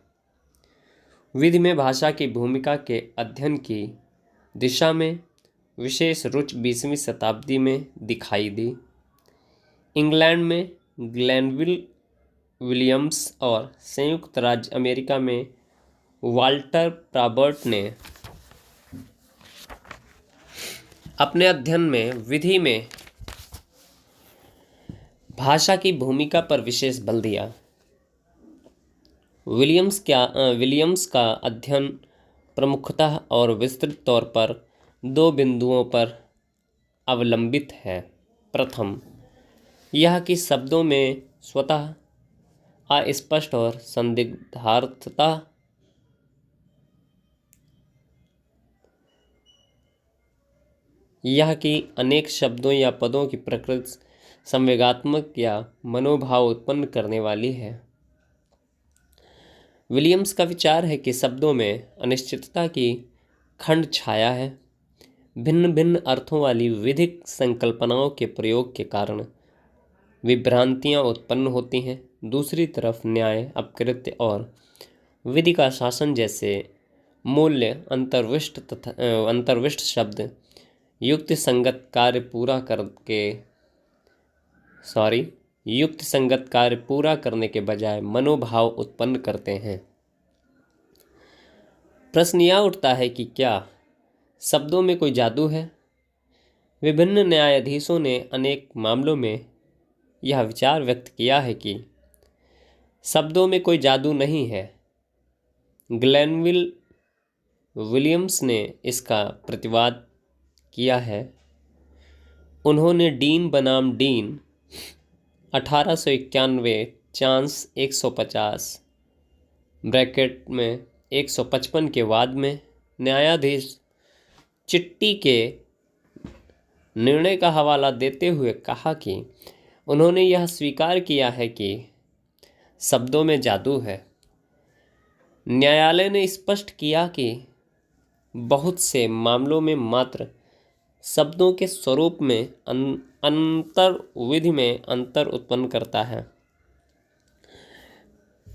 विधि में भाषा की भूमिका के अध्ययन की दिशा में विशेष रुचि 20वीं शताब्दी में दिखाई दी। इंग्लैंड में ग्लेनविल विलियम्स और संयुक्त राज्य अमेरिका में वाल्टर प्रॉबर्ट ने अपने अध्ययन में विधि में भाषा की भूमिका पर विशेष बल दिया। विलियम्स का अध्ययन प्रमुखतः और विस्तृत तौर पर दो बिंदुओं पर अवलंबित है। प्रथम, यह कि शब्दों में स्वतः अस्पष्ट और संदिग्धार्थता यह कि अनेक शब्दों या पदों की प्रकृति संवेगात्मक या मनोभाव उत्पन्न करने वाली है। विलियम्स का विचार है कि शब्दों में अनिश्चितता की खंड छाया है। भिन्न भिन्न अर्थों वाली विधिक संकल्पनाओं के प्रयोग के कारण विभ्रांतियां उत्पन्न होती हैं। दूसरी तरफ न्याय, अपकृत्य और विधि का शासन जैसे मूल्य अंतर्विष्ट शब्द युक्ति संगत कार्य युक्त संगत कार्य पूरा करने के बजाय मनोभाव उत्पन्न करते हैं। प्रश्न यह उठता है कि क्या शब्दों में कोई जादू है? विभिन्न न्यायाधीशों ने अनेक मामलों में यह विचार व्यक्त किया है कि शब्दों में कोई जादू नहीं है। ग्लेनविल विलियम्स ने इसका प्रतिवाद किया है। उन्होंने डीन बनाम डीन 1891 चांस 150 ब्रैकेट में 155 के वाद में न्यायाधीश चिट्टी के निर्णय का हवाला देते हुए कहा कि उन्होंने यह स्वीकार किया है कि शब्दों में जादू है। न्यायालय ने स्पष्ट किया कि बहुत से मामलों में मात्र शब्दों के स्वरूप में अंतर विधि में अंतर उत्पन्न करता है।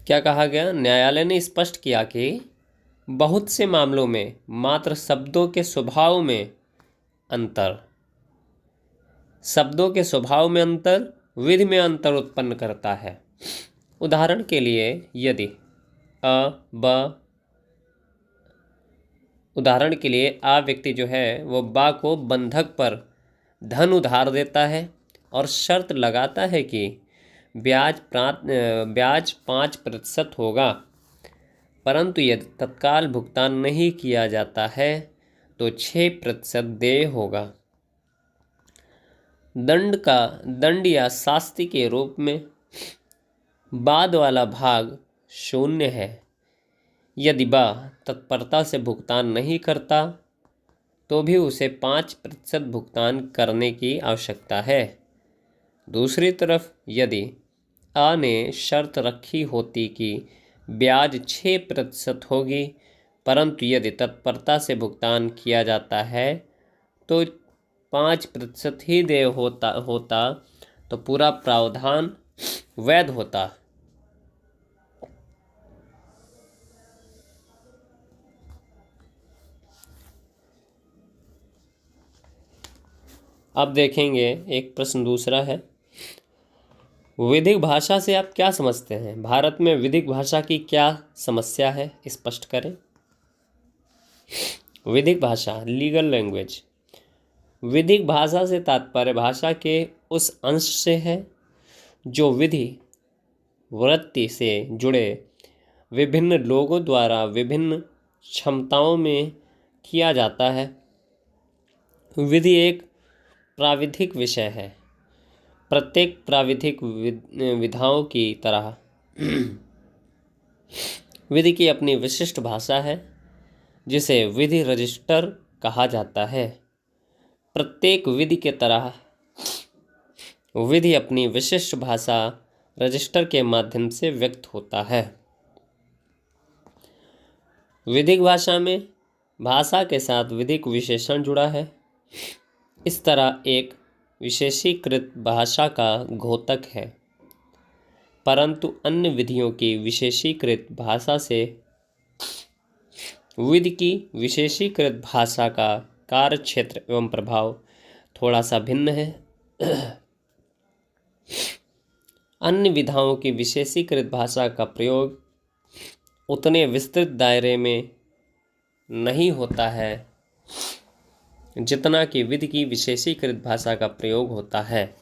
क्या कहा गया? न्यायालय ने स्पष्ट किया कि बहुत से मामलों में मात्र शब्दों के स्वभाव में अंतर विधि में अंतर उत्पन्न करता है। उदाहरण के लिए यदि आ व्यक्ति जो है वो बा को बंधक पर धन उधार देता है और शर्त लगाता है कि ब्याज 5% होगा, परंतु यदि तत्काल भुगतान नहीं किया जाता है तो 6% देय होगा। दंड या शास्ति के रूप में बाद वाला भाग 0 है। यदि बा तत्परता से भुगतान नहीं करता तो भी उसे 5% भुगतान करने की आवश्यकता है। दूसरी तरफ यदि आ ने शर्त रखी होती कि ब्याज 6% होगी, परंतु यदि तत्परता से भुगतान किया जाता है तो 5% ही देय होता तो पूरा प्रावधान वैध होता। अब देखेंगे एक प्रश्न दूसरा है, विधिक भाषा से आप क्या समझते हैं? भारत में विधिक भाषा की क्या समस्या है, स्पष्ट करें। विधिक भाषा, लीगल लैंग्वेज। विधिक भाषा से तात्पर्य भाषा के उस अंश से है जो विधि वृत्ति से जुड़े विभिन्न लोगों द्वारा विभिन्न क्षमताओं में किया जाता है। विधि एक प्राविधिक विषय है। प्रत्येक प्राविधिक विधाओं की तरह विधि की अपनी विशिष्ट भाषा है जिसे विधि रजिस्टर कहा जाता है। प्रत्येक विधि के तरह विधि अपनी विशिष्ट भाषा रजिस्टर के माध्यम से व्यक्त होता है। विधिक भाषा में भाषा के साथ विधिक विशेषण जुड़ा है। इस तरह एक विशेषीकृत भाषा का घोतक है, परंतु अन्य विधियों की विशेषीकृत भाषा से विधि की विशेषीकृत भाषा का कार्य क्षेत्र एवं प्रभाव थोड़ा सा भिन्न है। अन्य विधाओं की विशेषीकृत भाषा का प्रयोग उतने विस्तृत दायरे में नहीं होता है जितना कि विधि की विशेषीकृत भाषा का प्रयोग होता है।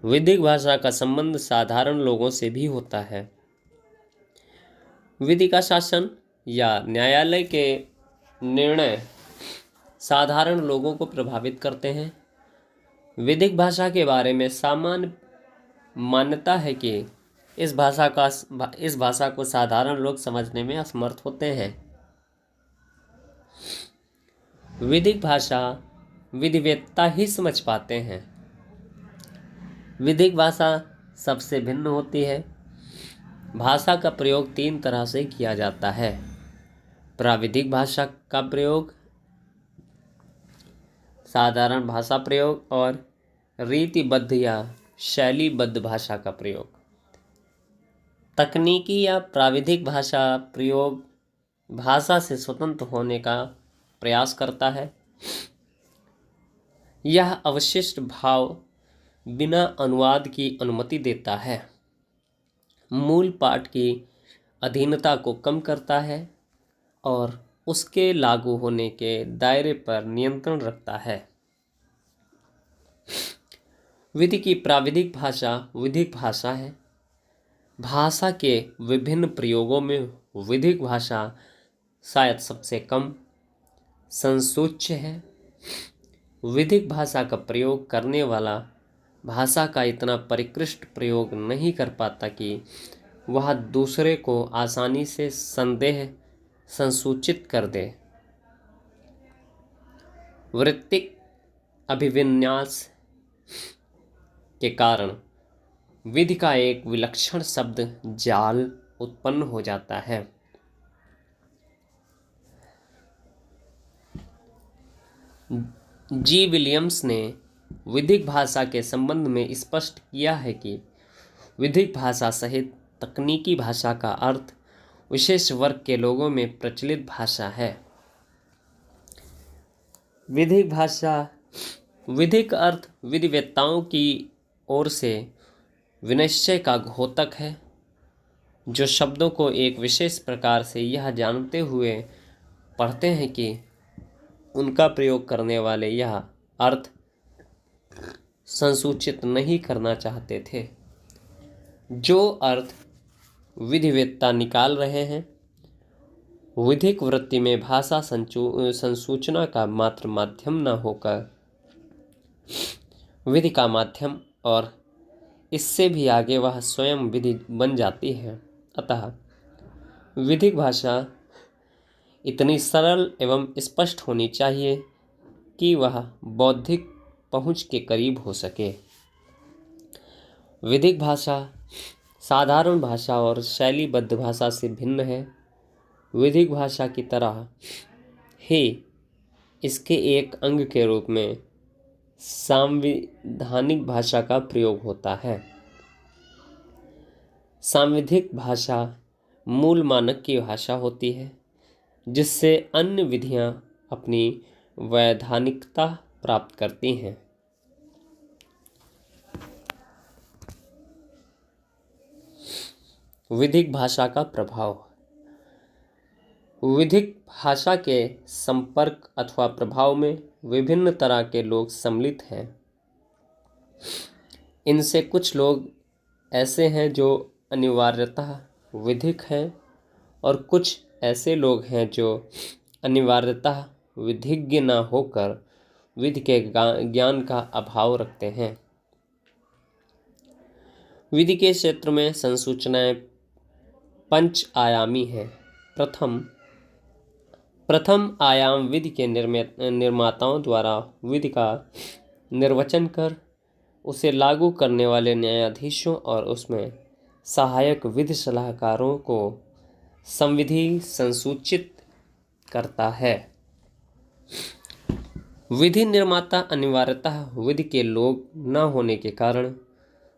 विधिक भाषा का संबंध साधारण लोगों से भी होता है। विधि का शासन या न्यायालय के निर्णय साधारण लोगों को प्रभावित करते हैं। विधिक भाषा के बारे में सामान्य मान्यता है कि इस भाषा को साधारण लोग समझने में असमर्थ होते हैं। विधिक भाषा विधिवेत्ता ही समझ पाते हैं। विधिक भाषा सबसे भिन्न होती है। भाषा का प्रयोग 3 तरह से किया जाता है। प्राविधिक भाषा का प्रयोग, साधारण भाषा प्रयोग और रीतिबद्ध या शैलीबद्ध भाषा का प्रयोग। तकनीकी या प्राविधिक भाषा प्रयोग भाषा से स्वतंत्र होने का प्रयास करता है। यह अवशिष्ट भाव बिना अनुवाद की अनुमति देता है, मूल पाठ की अधीनता को कम करता है और उसके लागू होने के दायरे पर नियंत्रण रखता है। विधि की प्राविधिक भाषा विधिक भाषा है। भाषा के विभिन्न प्रयोगों में विधिक भाषा शायद सबसे कम संसूच्य है। विधिक भाषा का प्रयोग करने वाला भाषा का इतना परिष्कृत प्रयोग नहीं कर पाता कि वह दूसरे को आसानी से संदेह संसूचित कर दे। वृत्तिक अभिविन्यास के कारण विधि का एक विलक्षण शब्द जाल उत्पन्न हो जाता है। जी विलियम्स ने विधिक भाषा के संबंध में स्पष्ट किया है कि विधिक भाषा सहित तकनीकी भाषा का अर्थ विशेष वर्ग के लोगों में प्रचलित भाषा है। विधिक भाषा विधिक अर्थ विधिवेत्ताओं की ओर से विनिश्चय का घोतक है, जो शब्दों को एक विशेष प्रकार से यह जानते हुए पढ़ते हैं कि उनका प्रयोग करने वाले यह अर्थ संसूचित नहीं करना चाहते थे। जो अर्थ विधिवेत्ता निकाल रहे हैं, विधिक वृत्ति में भाषा संसूचना का मात्र माध्यम न होकर विधि का माध्यम और इससे भी आगे वह स्वयं विधि बन जाती है। अतः विधिक भाषा इतनी सरल एवं स्पष्ट होनी चाहिए कि वह बौद्धिक पहुँच के करीब हो सके। विधिक भाषा साधारण भाषा और शैलीबद्ध भाषा से भिन्न है। विधिक भाषा की तरह ही इसके एक अंग के रूप में सांविधानिक भाषा का प्रयोग होता है। सांविधिक भाषा मूल मानक की भाषा होती है, जिससे अन्य विधियां अपनी वैधानिकता प्राप्त करती हैं। विधिक भाषा का प्रभाव। विधिक भाषा के संपर्क अथवा प्रभाव में विभिन्न तरह के लोग सम्मिलित हैं। इनसे कुछ लोग ऐसे हैं जो अनिवार्यतः विधिक हैं और कुछ ऐसे लोग हैं जो अनिवार्यतः विधिज्ञ न होकर विधि के ज्ञान का अभाव रखते हैं। विधि के क्षेत्र में संसूचनाएं पंच आयामी है। प्रथम आयाम विधि के निर्माताओं द्वारा विधि का निर्वचन कर उसे लागू करने वाले न्यायाधीशों और उसमें सहायक विधि सलाहकारों को संविधि संसूचित करता है। विधि निर्माता अनिवार्यतः विधि के लोग न होने के कारण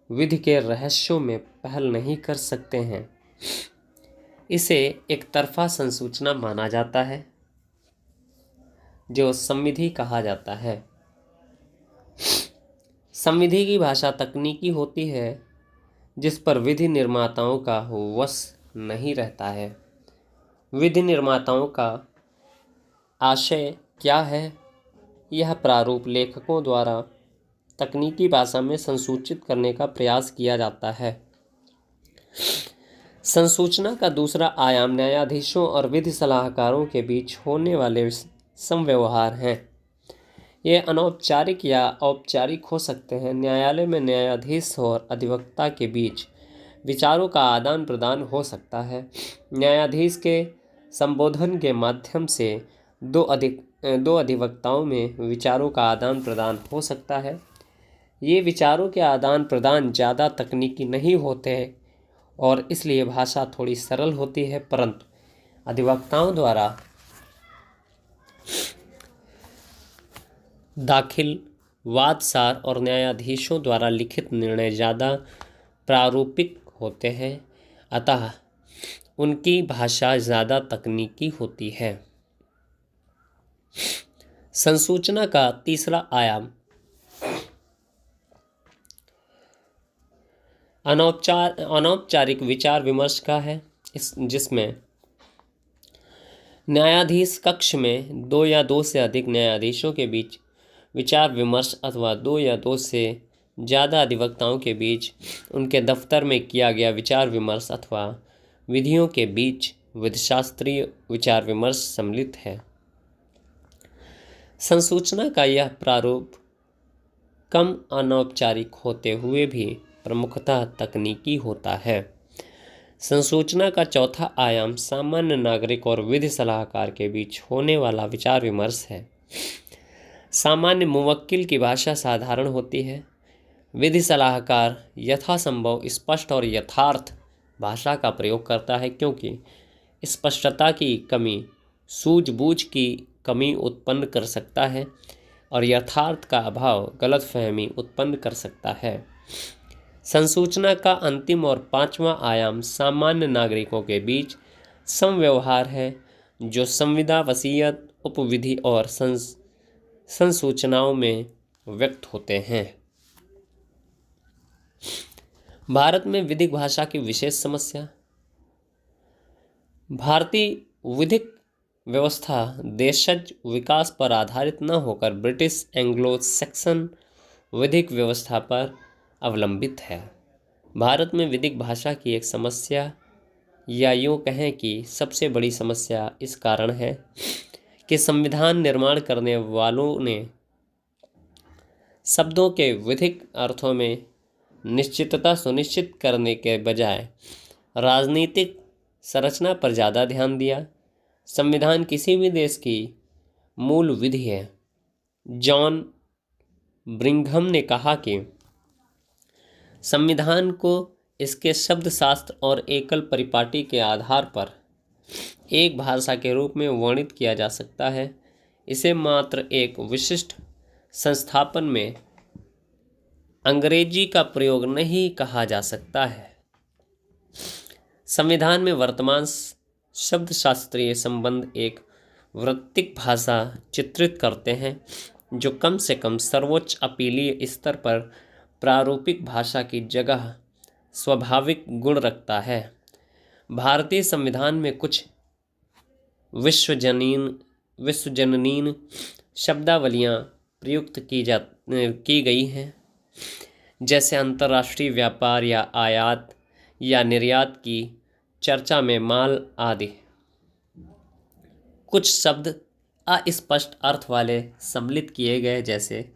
विधि के रहस्यों में पहल नहीं कर सकते हैं। इसे एक तरफा संसूचना माना जाता है, जो संविधि कहा जाता है। संविधि की भाषा तकनीकी होती है, जिस पर विधि निर्माताओं का वश नहीं रहता है। विधि निर्माताओं का आशय क्या है, यह प्रारूप लेखकों द्वारा तकनीकी भाषा में संसूचित करने का प्रयास किया जाता है। संसूचना का दूसरा आयाम न्यायाधीशों और विधि सलाहकारों के बीच होने वाले संव्यवहार हैं। ये अनौपचारिक या औपचारिक हो सकते हैं। न्यायालय में न्यायाधीश और अधिवक्ता के बीच विचारों का आदान प्रदान हो सकता है। न्यायाधीश के संबोधन के माध्यम से दो अधिवक्ताओं में विचारों का आदान प्रदान हो सकता है। ये विचारों के आदान प्रदान ज़्यादा तकनीकी नहीं होते हैं और इसलिए भाषा थोड़ी सरल होती है, परंतु अधिवक्ताओं द्वारा दाखिल वादसार और न्यायाधीशों द्वारा लिखित निर्णय ज़्यादा प्रारूपिक होते हैं, अतः उनकी भाषा ज़्यादा तकनीकी होती है। संसूचना का तीसरा आयाम अनौपचारिक विचार विमर्श का है, जिसमें न्यायाधीश कक्ष में दो या दो से अधिक न्यायाधीशों के बीच विचार विमर्श अथवा दो या दो से ज़्यादा अधिवक्ताओं के बीच उनके दफ्तर में किया गया विचार विमर्श अथवा विधियों के बीच विधिशास्त्रीय विचार विमर्श सम्मिलित है। संसूचना का यह प्रारूप कम अनौपचारिक होते हुए भी प्रमुखतः तकनीकी होता है। संसूचना का चौथा आयाम सामान्य नागरिक और विधि सलाहकार के बीच होने वाला विचार विमर्श है। सामान्य मुवक्किल की भाषा साधारण होती है। विधि सलाहकार यथासंभव स्पष्ट और यथार्थ भाषा का प्रयोग करता है, क्योंकि स्पष्टता की कमी सूझबूझ की कमी उत्पन्न कर सकता है और यथार्थ का अभाव गलतफहमी उत्पन्न कर सकता है। संसूचना का अंतिम और पांचवा आयाम सामान्य नागरिकों के बीच समव्यवहार है, जो संविदा, वसीयत, उपविधि और संसूचनाओं में व्यक्त होते हैं। भारत में विधिक भाषा की विशेष समस्या। भारतीय विधिक व्यवस्था देशज विकास पर आधारित न होकर ब्रिटिश एंग्लो सैक्सन विधिक व्यवस्था पर अवलंबित है। भारत में विधिक भाषा की एक समस्या, या यूँ कहें कि सबसे बड़ी समस्या, इस कारण है कि संविधान निर्माण करने वालों ने शब्दों के विधिक अर्थों में निश्चितता सुनिश्चित करने के बजाय राजनीतिक संरचना पर ज़्यादा ध्यान दिया। संविधान किसी भी देश की मूल विधि है। जॉन ब्रिंघम ने कहा कि संविधान को इसके शब्द शास्त्र और एकल परिपाटी के आधार पर एक भाषा के रूप में वर्णित किया जा सकता है। इसे मात्र एक विशिष्ट संस्थापन में अंग्रेजी का प्रयोग नहीं कहा जा सकता है। संविधान में वर्तमान शब्दशास्त्रीय संबंध एक वृत्तिक भाषा चित्रित करते हैं, जो कम से कम सर्वोच्च अपीलीय स्तर पर प्रारूपिक भाषा की जगह स्वाभाविक गुण रखता है। भारतीय संविधान में कुछ विश्वजनीन शब्दावलियाँ प्रयुक्त की गई हैं, जैसे अंतर्राष्ट्रीय व्यापार या आयात या निर्यात की चर्चा में माल आदि। कुछ शब्द अस्पष्ट अर्थ वाले सम्मिलित किए गए, जैसे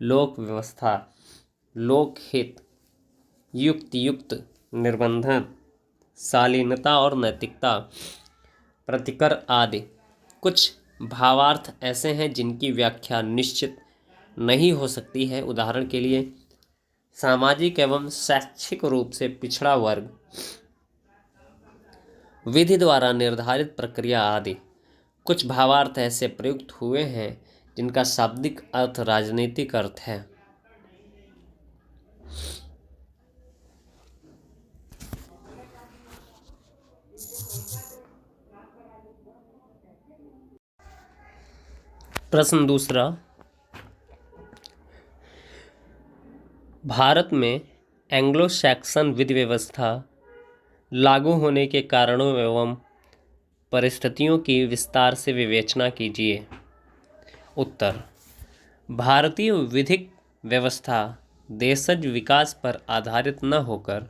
लोक व्यवस्था, लोकहित, युक्त, निर्बंधन, शालीनता और नैतिकता, प्रतिकर आदि। कुछ भावार्थ ऐसे हैं जिनकी व्याख्या निश्चित नहीं हो सकती है। उदाहरण के लिए, सामाजिक एवं शैक्षिक रूप से पिछड़ा वर्ग, विधि द्वारा निर्धारित प्रक्रिया आदि। कुछ भावार्थ ऐसे प्रयुक्त हुए हैं जिनका शाब्दिक अर्थ राजनीतिक अर्थ है। प्रश्न दूसरा, भारत में एंग्लो सैक्सन विधि व्यवस्था लागू होने के कारणों एवं परिस्थितियों की विस्तार से विवेचना कीजिए। उत्तर, भारतीय विधिक व्यवस्था देशज विकास पर आधारित न होकर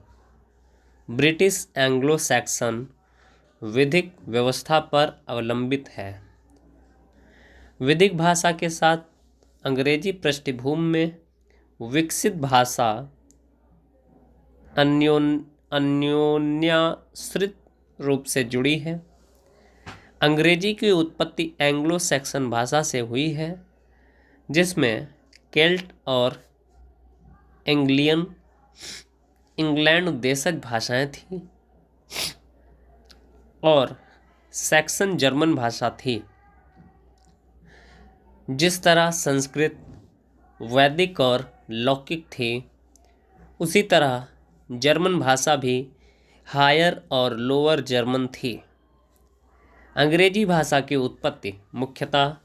ब्रिटिश एंग्लो सैक्सन विधिक व्यवस्था पर अवलंबित है। विधिक भाषा के साथ अंग्रेजी पृष्ठभूमि में विकसित भाषा अन्योन्याश्रित रूप से जुड़ी है। अंग्रेजी की उत्पत्ति एंग्लो सैक्सन भाषा से हुई है, जिसमें केल्ट और इंग्लैंड देशज भाषाएं थीं और सैक्सन जर्मन भाषा थी। जिस तरह संस्कृत वैदिक और लौकिक थी, उसी तरह जर्मन भाषा भी हायर और लोअर जर्मन थी। अंग्रेजी भाषा की उत्पत्ति मुख्यतः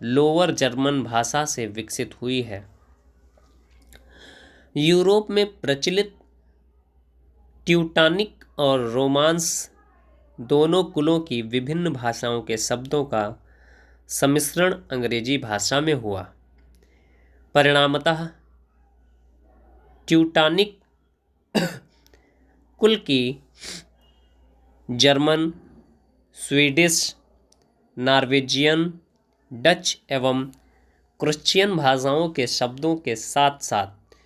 लोअर जर्मन भाषा से विकसित हुई है। यूरोप में प्रचलित ट्यूटानिक और रोमांस दोनों कुलों की विभिन्न भाषाओं के शब्दों का सम्मिश्रण अंग्रेजी भाषा में हुआ। परिणामतः ट्यूटानिक कुल की जर्मन, स्वीडिश, नॉर्वेजियन, डच एवं क्रोएशियन भाषाओं के शब्दों के साथ साथ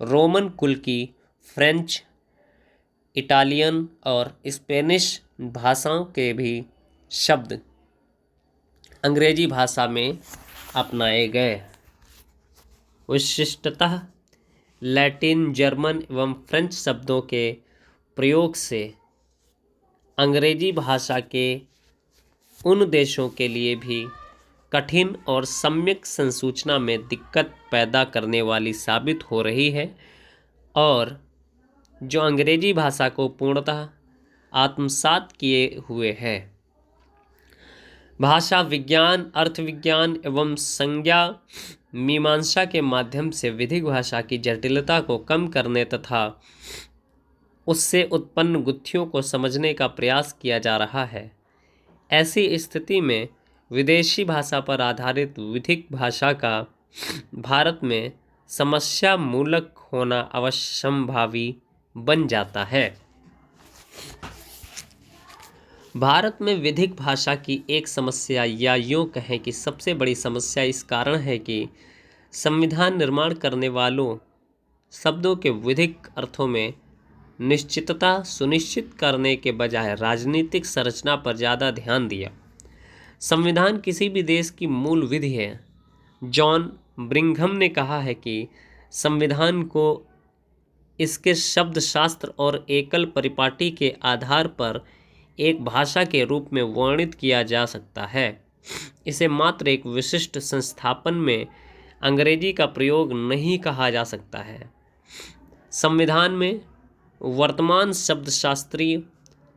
रोमन कुल की फ्रेंच, इटालियन और स्पेनिश भाषाओं के भी शब्द अंग्रेजी भाषा में अपनाए गए। विशिष्टतः लैटिन, जर्मन एवं फ्रेंच शब्दों के प्रयोग से अंग्रेजी भाषा के उन देशों के लिए भी कठिन और सम्यक संसूचना में दिक्कत पैदा करने वाली साबित हो रही है, और जो अंग्रेजी भाषा को पूर्णतः आत्मसात किए हुए है। भाषा विज्ञान, अर्थविज्ञान एवं संज्ञा मीमांसा के माध्यम से विधिक भाषा की जटिलता को कम करने तथा उससे उत्पन्न गुत्थियों को समझने का प्रयास किया जा रहा है। ऐसी स्थिति में विदेशी भाषा पर आधारित विधिक भाषा का भारत में समस्या मूलक होना अवश्यंभावी बन जाता है। भारत में विधिक भाषा की एक समस्या, या यूँ कहें कि सबसे बड़ी समस्या, इस कारण है कि संविधान निर्माण करने वालों शब्दों के विधिक अर्थों में निश्चितता सुनिश्चित करने के बजाय राजनीतिक संरचना पर ज़्यादा ध्यान दिया। संविधान किसी भी देश की मूल विधि है। जॉन ब्रिंघम ने कहा है कि संविधान को इसके शब्द शास्त्र और एकल परिपाटी के आधार पर एक भाषा के रूप में वर्णित किया जा सकता है। इसे मात्र एक विशिष्ट संस्थापन में अंग्रेजी का प्रयोग नहीं कहा जा सकता है। संविधान में वर्तमान शब्दशास्त्रीय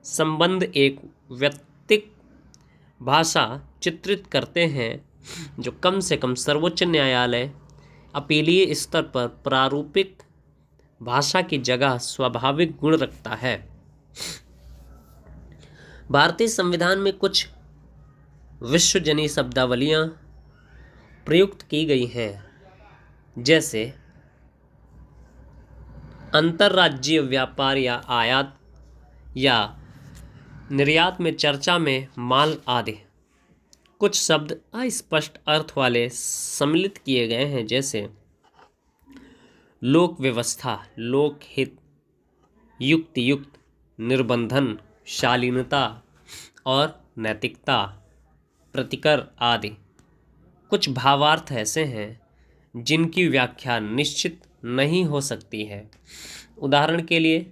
संबंध एक व्यक्तिक भाषा चित्रित करते हैं जो कम से कम सर्वोच्च न्यायालय अपीलीय स्तर पर प्रारूपिक भाषा की जगह स्वाभाविक गुण रखता है। भारतीय संविधान में कुछ विश्वजनीय शब्दावलियां प्रयुक्त की गई हैं, जैसे अंतर्राज्यीय व्यापार या आयात या निर्यात में चर्चा में माल आदि। कुछ शब्द अस्पष्ट अर्थ वाले सम्मिलित किए गए हैं, जैसे लोक व्यवस्था, लोकहित, युक्तियुक्त, निर्बंधन, शालीनता और नैतिकता, प्रतिकर आदि। कुछ भावार्थ ऐसे हैं जिनकी व्याख्या निश्चित नहीं हो सकती है। उदाहरण के लिए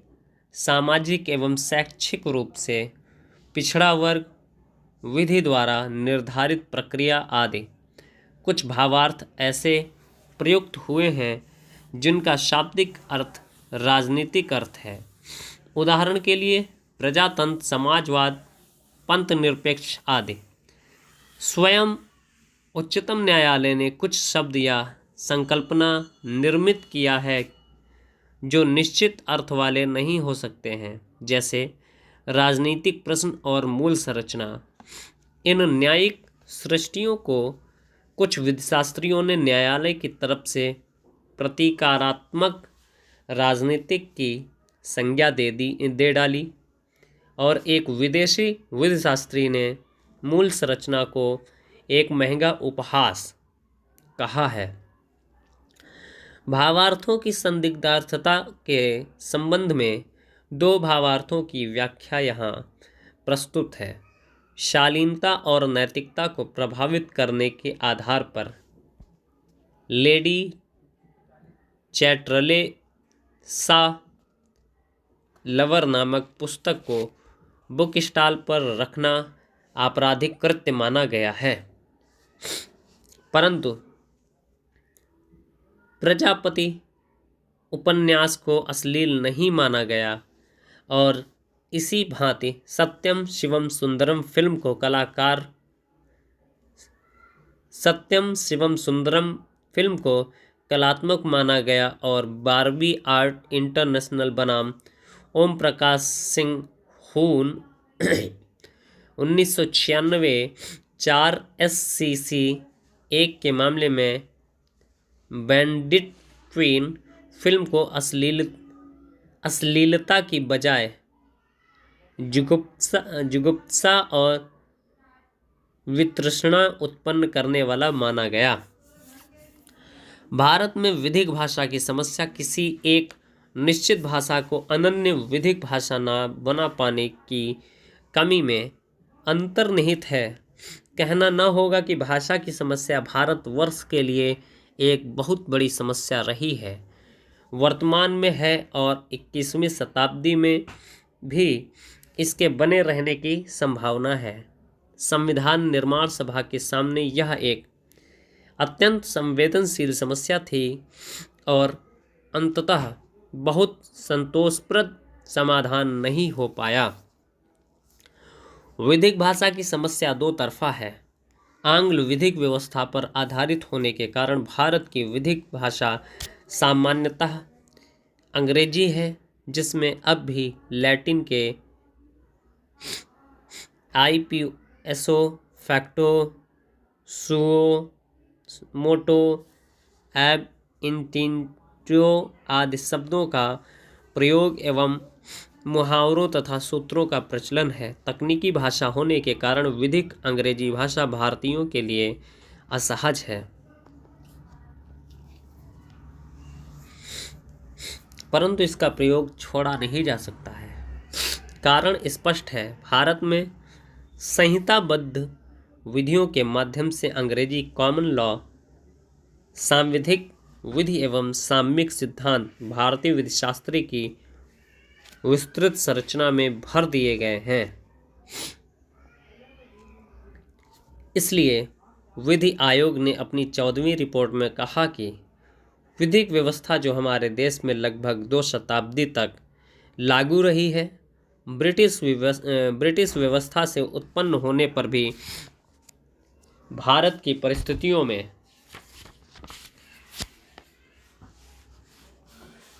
सामाजिक एवं शैक्षिक रूप से पिछड़ा वर्ग, विधि द्वारा निर्धारित प्रक्रिया आदि। कुछ भावार्थ ऐसे प्रयुक्त हुए हैं जिनका शाब्दिक अर्थ राजनीतिक अर्थ है। उदाहरण के लिए प्रजातंत्र, समाजवाद, पंथ निरपेक्ष आदि। स्वयं उच्चतम न्यायालय ने कुछ शब्द या संकल्पना निर्मित किया है जो निश्चित अर्थ वाले नहीं हो सकते हैं, जैसे राजनीतिक प्रश्न और मूल संरचना। इन न्यायिक सृष्टियों को कुछ विधिशास्त्रियों ने न्यायालय की तरफ से प्रतीकात्मक राजनीतिक की संज्ञा दे डाली, और एक विदेशी विधिशास्त्री ने मूल संरचना को एक महंगा उपहास कहा है। भावार्थों की संदिग्धार्थता के संबंध में दो भावार्थों की व्याख्या यहाँ प्रस्तुत है। शालीनता और नैतिकता को प्रभावित करने के आधार पर लेडी चैटरले सा लवर नामक पुस्तक को बुक स्टॉल पर रखना आपराधिक कृत्य माना गया है, परंतु प्रजापति उपन्यास को अश्लील नहीं माना गया, और इसी भांति सत्यम शिवम सुंदरम फिल्म को कलात्मक माना गया, और बारबी आर्ट इंटरनेशनल बनाम ओम प्रकाश सिंह हून 1996 4 SCC 1 के मामले में बैंडिट क्वीन फिल्म को अश्लीलता की बजाय जुगुप्सा और वितृष्णा उत्पन्न करने वाला माना गया। भारत में विधिक भाषा की समस्या किसी एक निश्चित भाषा को अनन्य विधिक भाषा न बना पाने की कमी में अंतर्निहित है। कहना न होगा कि भाषा की समस्या भारतवर्ष के लिए एक बहुत बड़ी समस्या रही है, वर्तमान में है और 21वीं शताब्दी में भी इसके बने रहने की संभावना है। संविधान निर्माण सभा के सामने यह एक अत्यंत संवेदनशील समस्या थी और अंततः बहुत संतोषप्रद समाधान नहीं हो पाया। विधिक भाषा की समस्या दो तरफा है। आंग्ल विधिक व्यवस्था पर आधारित होने के कारण भारत की विधिक भाषा सामान्यतः अंग्रेजी है, जिसमें अब भी लैटिन के आईपीएसओ, फैक्टो, सुओ, मोटो, एब इंटिंटो आदि शब्दों का प्रयोग एवं मुहावरों तथा सूत्रों का प्रचलन है। तकनीकी भाषा होने के कारण विधिक अंग्रेजी भाषा भारतीयों के लिए असहज है, परंतु इसका प्रयोग छोड़ा नहीं जा सकता है। कारण स्पष्ट है। भारत में संहिताबद्ध विधियों के माध्यम से अंग्रेजी कॉमन लॉ, सांविधिक विधि एवं साम्यिक सिद्धांत भारतीय विधिशास्त्र की विस्तृत संरचना में भर दिए गए हैं। इसलिए विधि आयोग ने अपनी 14वीं रिपोर्ट में कहा कि विधिक व्यवस्था जो हमारे देश में लगभग 2 शताब्दी तक लागू रही है, ब्रिटिश व्यवस्था से उत्पन्न होने पर भी भारत की परिस्थितियों में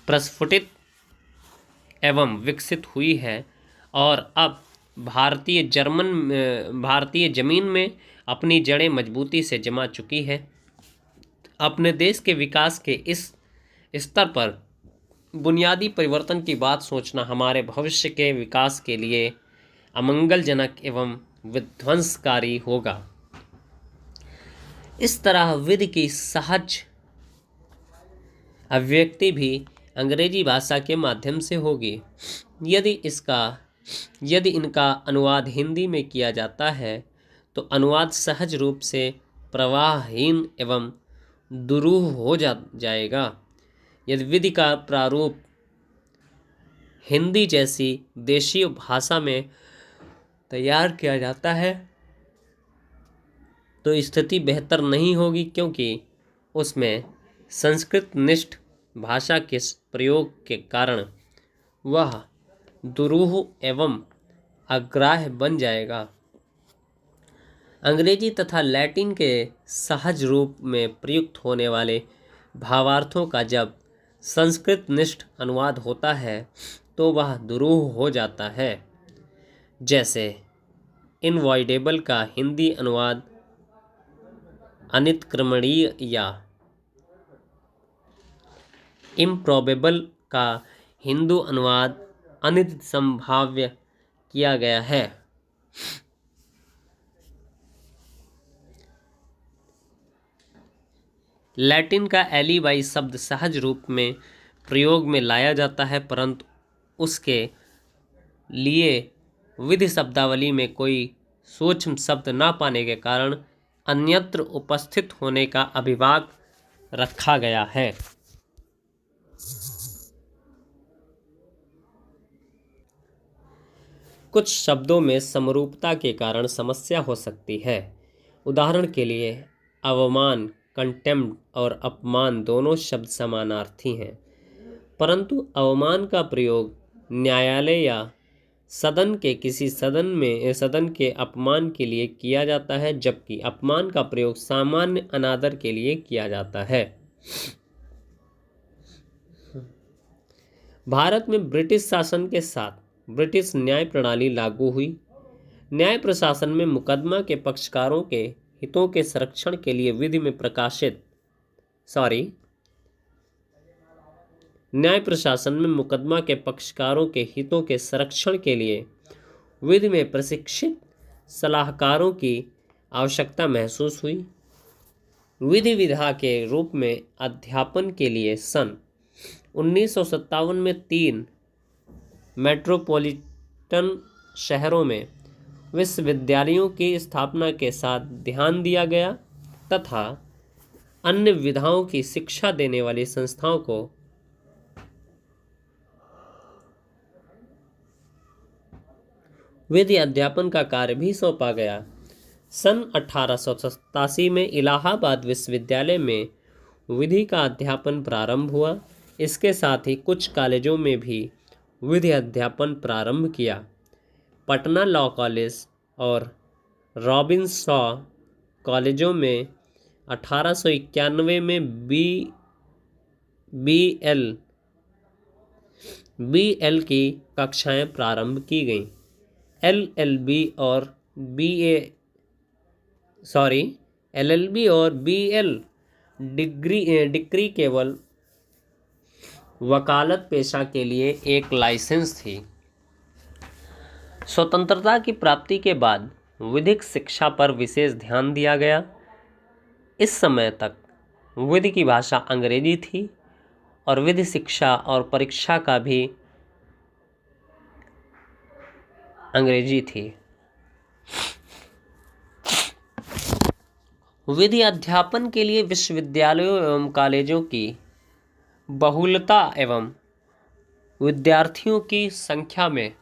प्रस्फुटित एवं विकसित हुई है और अब भारतीय जमीन में अपनी जड़ें मजबूती से जमा चुकी है। अपने देश के विकास के इस स्तर पर बुनियादी परिवर्तन की बात सोचना हमारे भविष्य के विकास के लिए अमंगलजनक एवं विध्वंसकारी होगा। इस तरह विधि की सहज अभिव्यक्ति भी अंग्रेजी भाषा के माध्यम से होगी। यदि इनका अनुवाद हिंदी में किया जाता है तो अनुवाद सहज रूप से प्रवाहहीन एवं दुरूह हो जाएगा। यदि विधि का प्रारूप हिंदी जैसी देशीय भाषा में तैयार किया जाता है तो स्थिति बेहतर नहीं होगी, क्योंकि उसमें संस्कृत निष्ठ भाषा के प्रयोग के कारण वह दुरूह एवं अग्राह्य बन जाएगा। अंग्रेजी तथा लैटिन के सहज रूप में प्रयुक्त होने वाले भावार्थों का जब संस्कृत निष्ठ अनुवाद होता है तो वह दुरूह हो जाता है। जैसे इनवॉइडेबल का हिंदी अनुवाद अनित्क्रमणीय या इम्प्रॉबेबल का हिंदू अनुवाद अनित संभाव्य किया गया है। लैटिन का एलिबाई शब्द सहज रूप में प्रयोग में लाया जाता है, परंतु उसके लिए विधि शब्दावली में कोई सूक्ष्म शब्द न पाने के कारण अन्यत्र उपस्थित होने का अभिभाग रखा गया है। कुछ शब्दों में समरूपता के कारण समस्या हो सकती है। उदाहरण के लिए अवमान, कंटेम्प्ट और अपमान दोनों शब्द समानार्थी हैं, परंतु अवमान का प्रयोग न्यायालय या सदन के किसी सदन के अपमान के लिए किया जाता है, जबकि अपमान का प्रयोग सामान्य अनादर के लिए किया जाता है। भारत में ब्रिटिश शासन के साथ ब्रिटिश न्याय प्रणाली लागू हुई। न्याय प्रशासन में मुकदमा के पक्षकारों के हितों के संरक्षण के लिए विधि में न्याय प्रशासन में मुकदमा के पक्षकारों के हितों के संरक्षण के लिए विधि में प्रशिक्षित सलाहकारों की आवश्यकता महसूस हुई। विधि विधा के रूप में अध्यापन के लिए सन 1957 में 3 मेट्रोपॉलिटन शहरों में विश्वविद्यालयों की स्थापना के साथ ध्यान दिया गया तथा अन्य विधाओं की शिक्षा देने वाली संस्थाओं को विधि अध्यापन का कार्य भी सौंपा गया। सन 1887 में इलाहाबाद विश्वविद्यालय में विधि का अध्यापन प्रारंभ हुआ। इसके साथ ही कुछ कॉलेजों में भी विधि अध्यापन प्रारंभ किया। पटना लॉ कॉलेज और रॉबिन्स लॉ कॉलेजों में 1891 में बीएल की कक्षाएं प्रारंभ की गईं। एलएलबी और बीएल डिग्री केवल वकालत पेशा के लिए एक लाइसेंस थी। स्वतंत्रता की प्राप्ति के बाद विधिक शिक्षा पर विशेष ध्यान दिया गया। इस समय तक विधि की भाषा अंग्रेजी थी और विधि शिक्षा और परीक्षा का भी अंग्रेजी थी। विधि अध्यापन के लिए विश्वविद्यालयों एवं कॉलेजों की बहुलता एवं विद्यार्थियों की संख्या में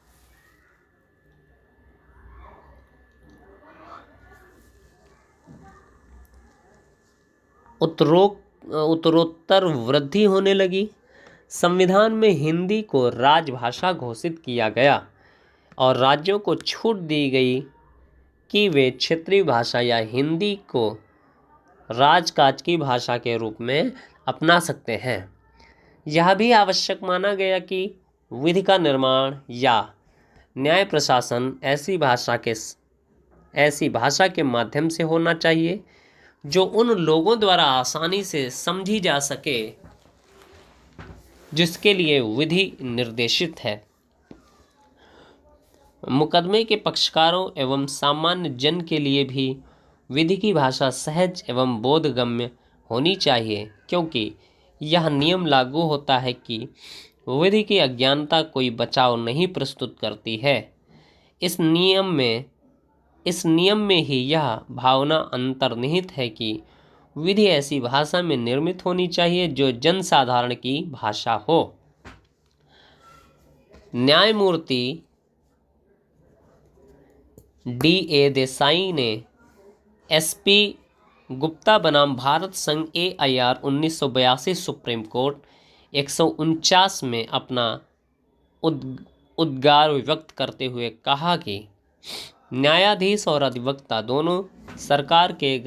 उत्तरोत्तर वृद्धि होने लगी। संविधान में हिंदी को राजभाषा घोषित किया गया और राज्यों को छूट दी गई कि वे क्षेत्रीय भाषा या हिंदी को राजकाज की भाषा के रूप में अपना सकते हैं। यह भी आवश्यक माना गया कि विधि का निर्माण या न्याय प्रशासन ऐसी भाषा के माध्यम से होना चाहिए जो उन लोगों द्वारा आसानी से समझी जा सके जिसके लिए विधि निर्देशित है। मुकदमे के पक्षकारों एवं सामान्य जन के लिए भी विधि की भाषा सहज एवं बोधगम्य होनी चाहिए, क्योंकि यह नियम लागू होता है कि विधि की अज्ञानता कोई बचाव नहीं प्रस्तुत करती है। इस नियम में ही यह भावना अंतर्निहित है कि विधि ऐसी भाषा में निर्मित होनी चाहिए जो जनसाधारण की भाषा हो। न्यायमूर्ति D.A. देसाई ने S.P. गुप्ता बनाम भारत संघ AIR 1982 सुप्रीम कोर्ट 149 में अपना उद्गार व्यक्त करते हुए कहा कि न्यायाधीश और अधिवक्ता दोनों सरकार के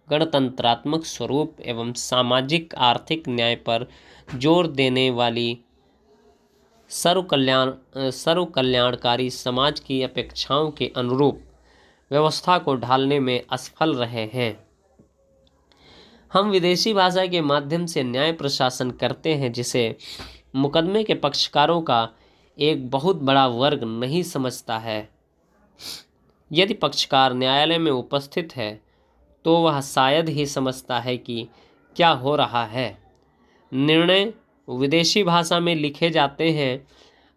गणतंत्रात्मक स्वरूप एवं सामाजिक आर्थिक न्याय पर जोर देने वाली सर्वकल्याणकारी समाज की अपेक्षाओं के अनुरूप व्यवस्था को ढालने में असफल रहे हैं। हम विदेशी भाषा के माध्यम से न्याय प्रशासन करते हैं जिसे मुकदमे के पक्षकारों का एक बहुत बड़ा वर्ग नहीं समझता है। यदि पक्षकार न्यायालय में उपस्थित है तो वह शायद ही समझता है कि क्या हो रहा है। निर्णय विदेशी भाषा में लिखे जाते हैं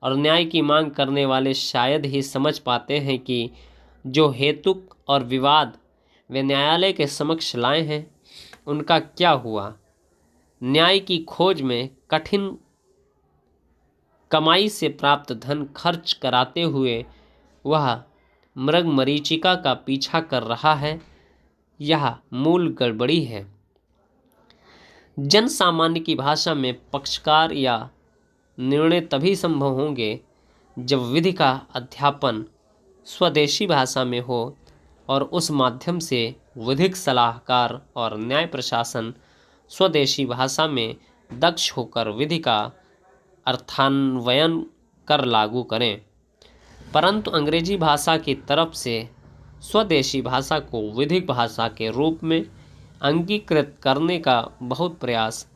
और न्याय की मांग करने वाले शायद ही समझ पाते हैं कि जो हेतुक और विवाद वे न्यायालय के समक्ष लाए हैं उनका क्या हुआ। न्याय की खोज में कठिन कमाई से प्राप्त धन खर्च कराते हुए वह मृगमरीचिका का पीछा कर रहा है। यह मूल गड़बड़ी है। जन सामान्य की भाषा में पक्षकार या निर्णय तभी संभव होंगे जब विधि का अध्यापन स्वदेशी भाषा में हो और उस माध्यम से विधिक सलाहकार और न्याय प्रशासन स्वदेशी भाषा में दक्ष होकर विधि का अर्थान्वयन कर लागू करें, परंतु अंग्रेजी भाषा की तरफ से स्वदेशी भाषा को विधिक भाषा के रूप में अंगीकृत करने का प्रयास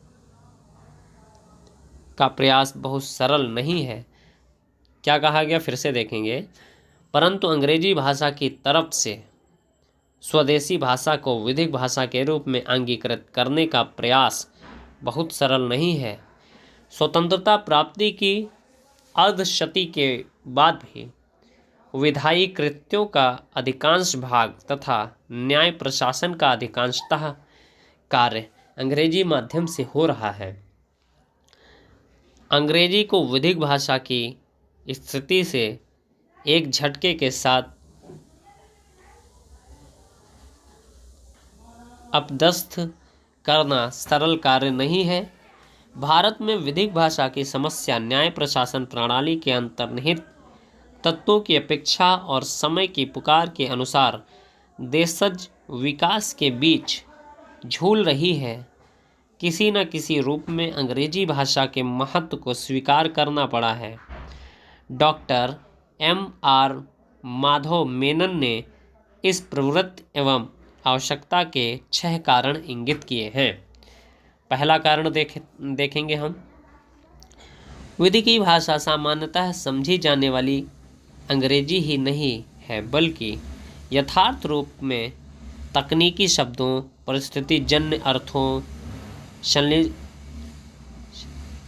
बहुत सरल नहीं है। क्या कहा गया, फिर से देखेंगे। परंतु अंग्रेजी भाषा की तरफ से स्वदेशी भाषा को विधिक भाषा के रूप में अंगीकृत करने का प्रयास बहुत सरल नहीं है। स्वतंत्रता प्राप्ति की अर्धशती के बाद भी विधायी कृत्यों का अधिकांश भाग तथा न्याय प्रशासन का अधिकांशतः कार्य अंग्रेजी माध्यम से हो रहा है। अंग्रेजी को विधिक भाषा की स्थिति से एक झटके के साथ अपदस्थ करना सरल कार्य नहीं है। भारत में विधिक भाषा की समस्या न्याय प्रशासन प्रणाली के अंतर्निहित तत्वों की अपेक्षा और समय की पुकार के अनुसार देशज विकास के बीच झूल रही है। किसी न किसी रूप में अंग्रेजी भाषा के महत्व को स्वीकार करना पड़ा है। Doctor M.R. माधव मेनन ने इस प्रवृत्ति एवं आवश्यकता के 6 कारण इंगित किए हैं। पहला कारण देखेंगे हम। विधि की भाषा सामान्यतः समझी जाने वाली अंग्रेजी ही नहीं है, बल्कि यथार्थ रूप में तकनीकी शब्दों, परिस्थितिजन्य अर्थों,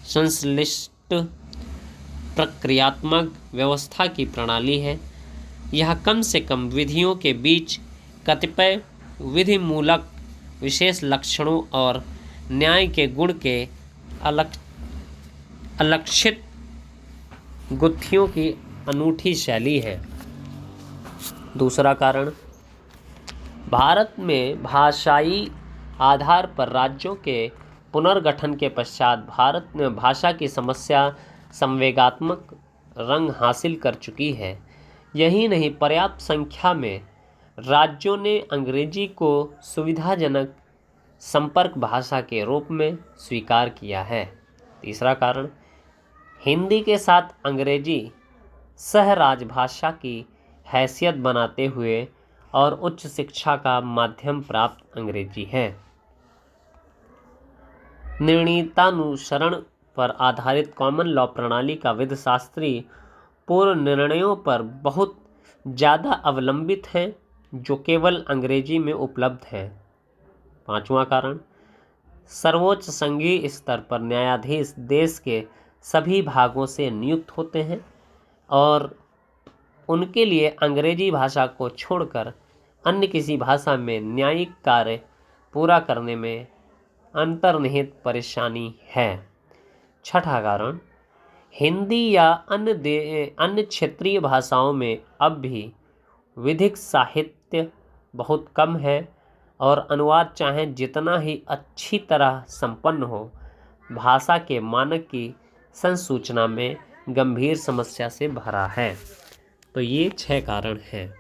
संश्लिष्ट प्रक्रियात्मक व्यवस्था की प्रणाली है। यह कम से कम विधियों के बीच कतिपय विधि मूलक विशेष लक्षणों और न्याय के गुण के अलक्षित गुत्थियों की अनूठी शैली है। दूसरा कारण, भारत में भाषाई आधार पर राज्यों के पुनर्गठन के पश्चात भारत में भाषा की समस्या संवेगात्मक रंग हासिल कर चुकी है। यही नहीं, पर्याप्त संख्या में राज्यों ने अंग्रेजी को सुविधाजनक संपर्क भाषा के रूप में स्वीकार किया है। तीसरा कारण, हिंदी के साथ अंग्रेजी सह राजभाषा की हैसियत बनाते हुए और उच्च शिक्षा का माध्यम प्राप्त अंग्रेजी है। निर्णीतानुसरण पर आधारित कॉमन लॉ प्रणाली का विधिशास्त्री पूर्व निर्णयों पर बहुत ज़्यादा अवलंबित है, जो केवल अंग्रेजी में उपलब्ध है। पांचवा कारण, सर्वोच्च संघीय स्तर पर न्यायाधीश देश के सभी भागों से नियुक्त होते हैं और उनके लिए अंग्रेजी भाषा को छोड़कर अन्य किसी भाषा में न्यायिक कार्य पूरा करने में अंतर्निहित परेशानी है। छठा कारण, हिंदी या अन्य क्षेत्रीय भाषाओं में अब भी विधिक साहित्य बहुत कम है और अनुवाद चाहे जितना ही अच्छी तरह संपन्न हो, भाषा के मानक की संसूचना में गंभीर समस्या से भरा है। तो ये 6 कारण हैं।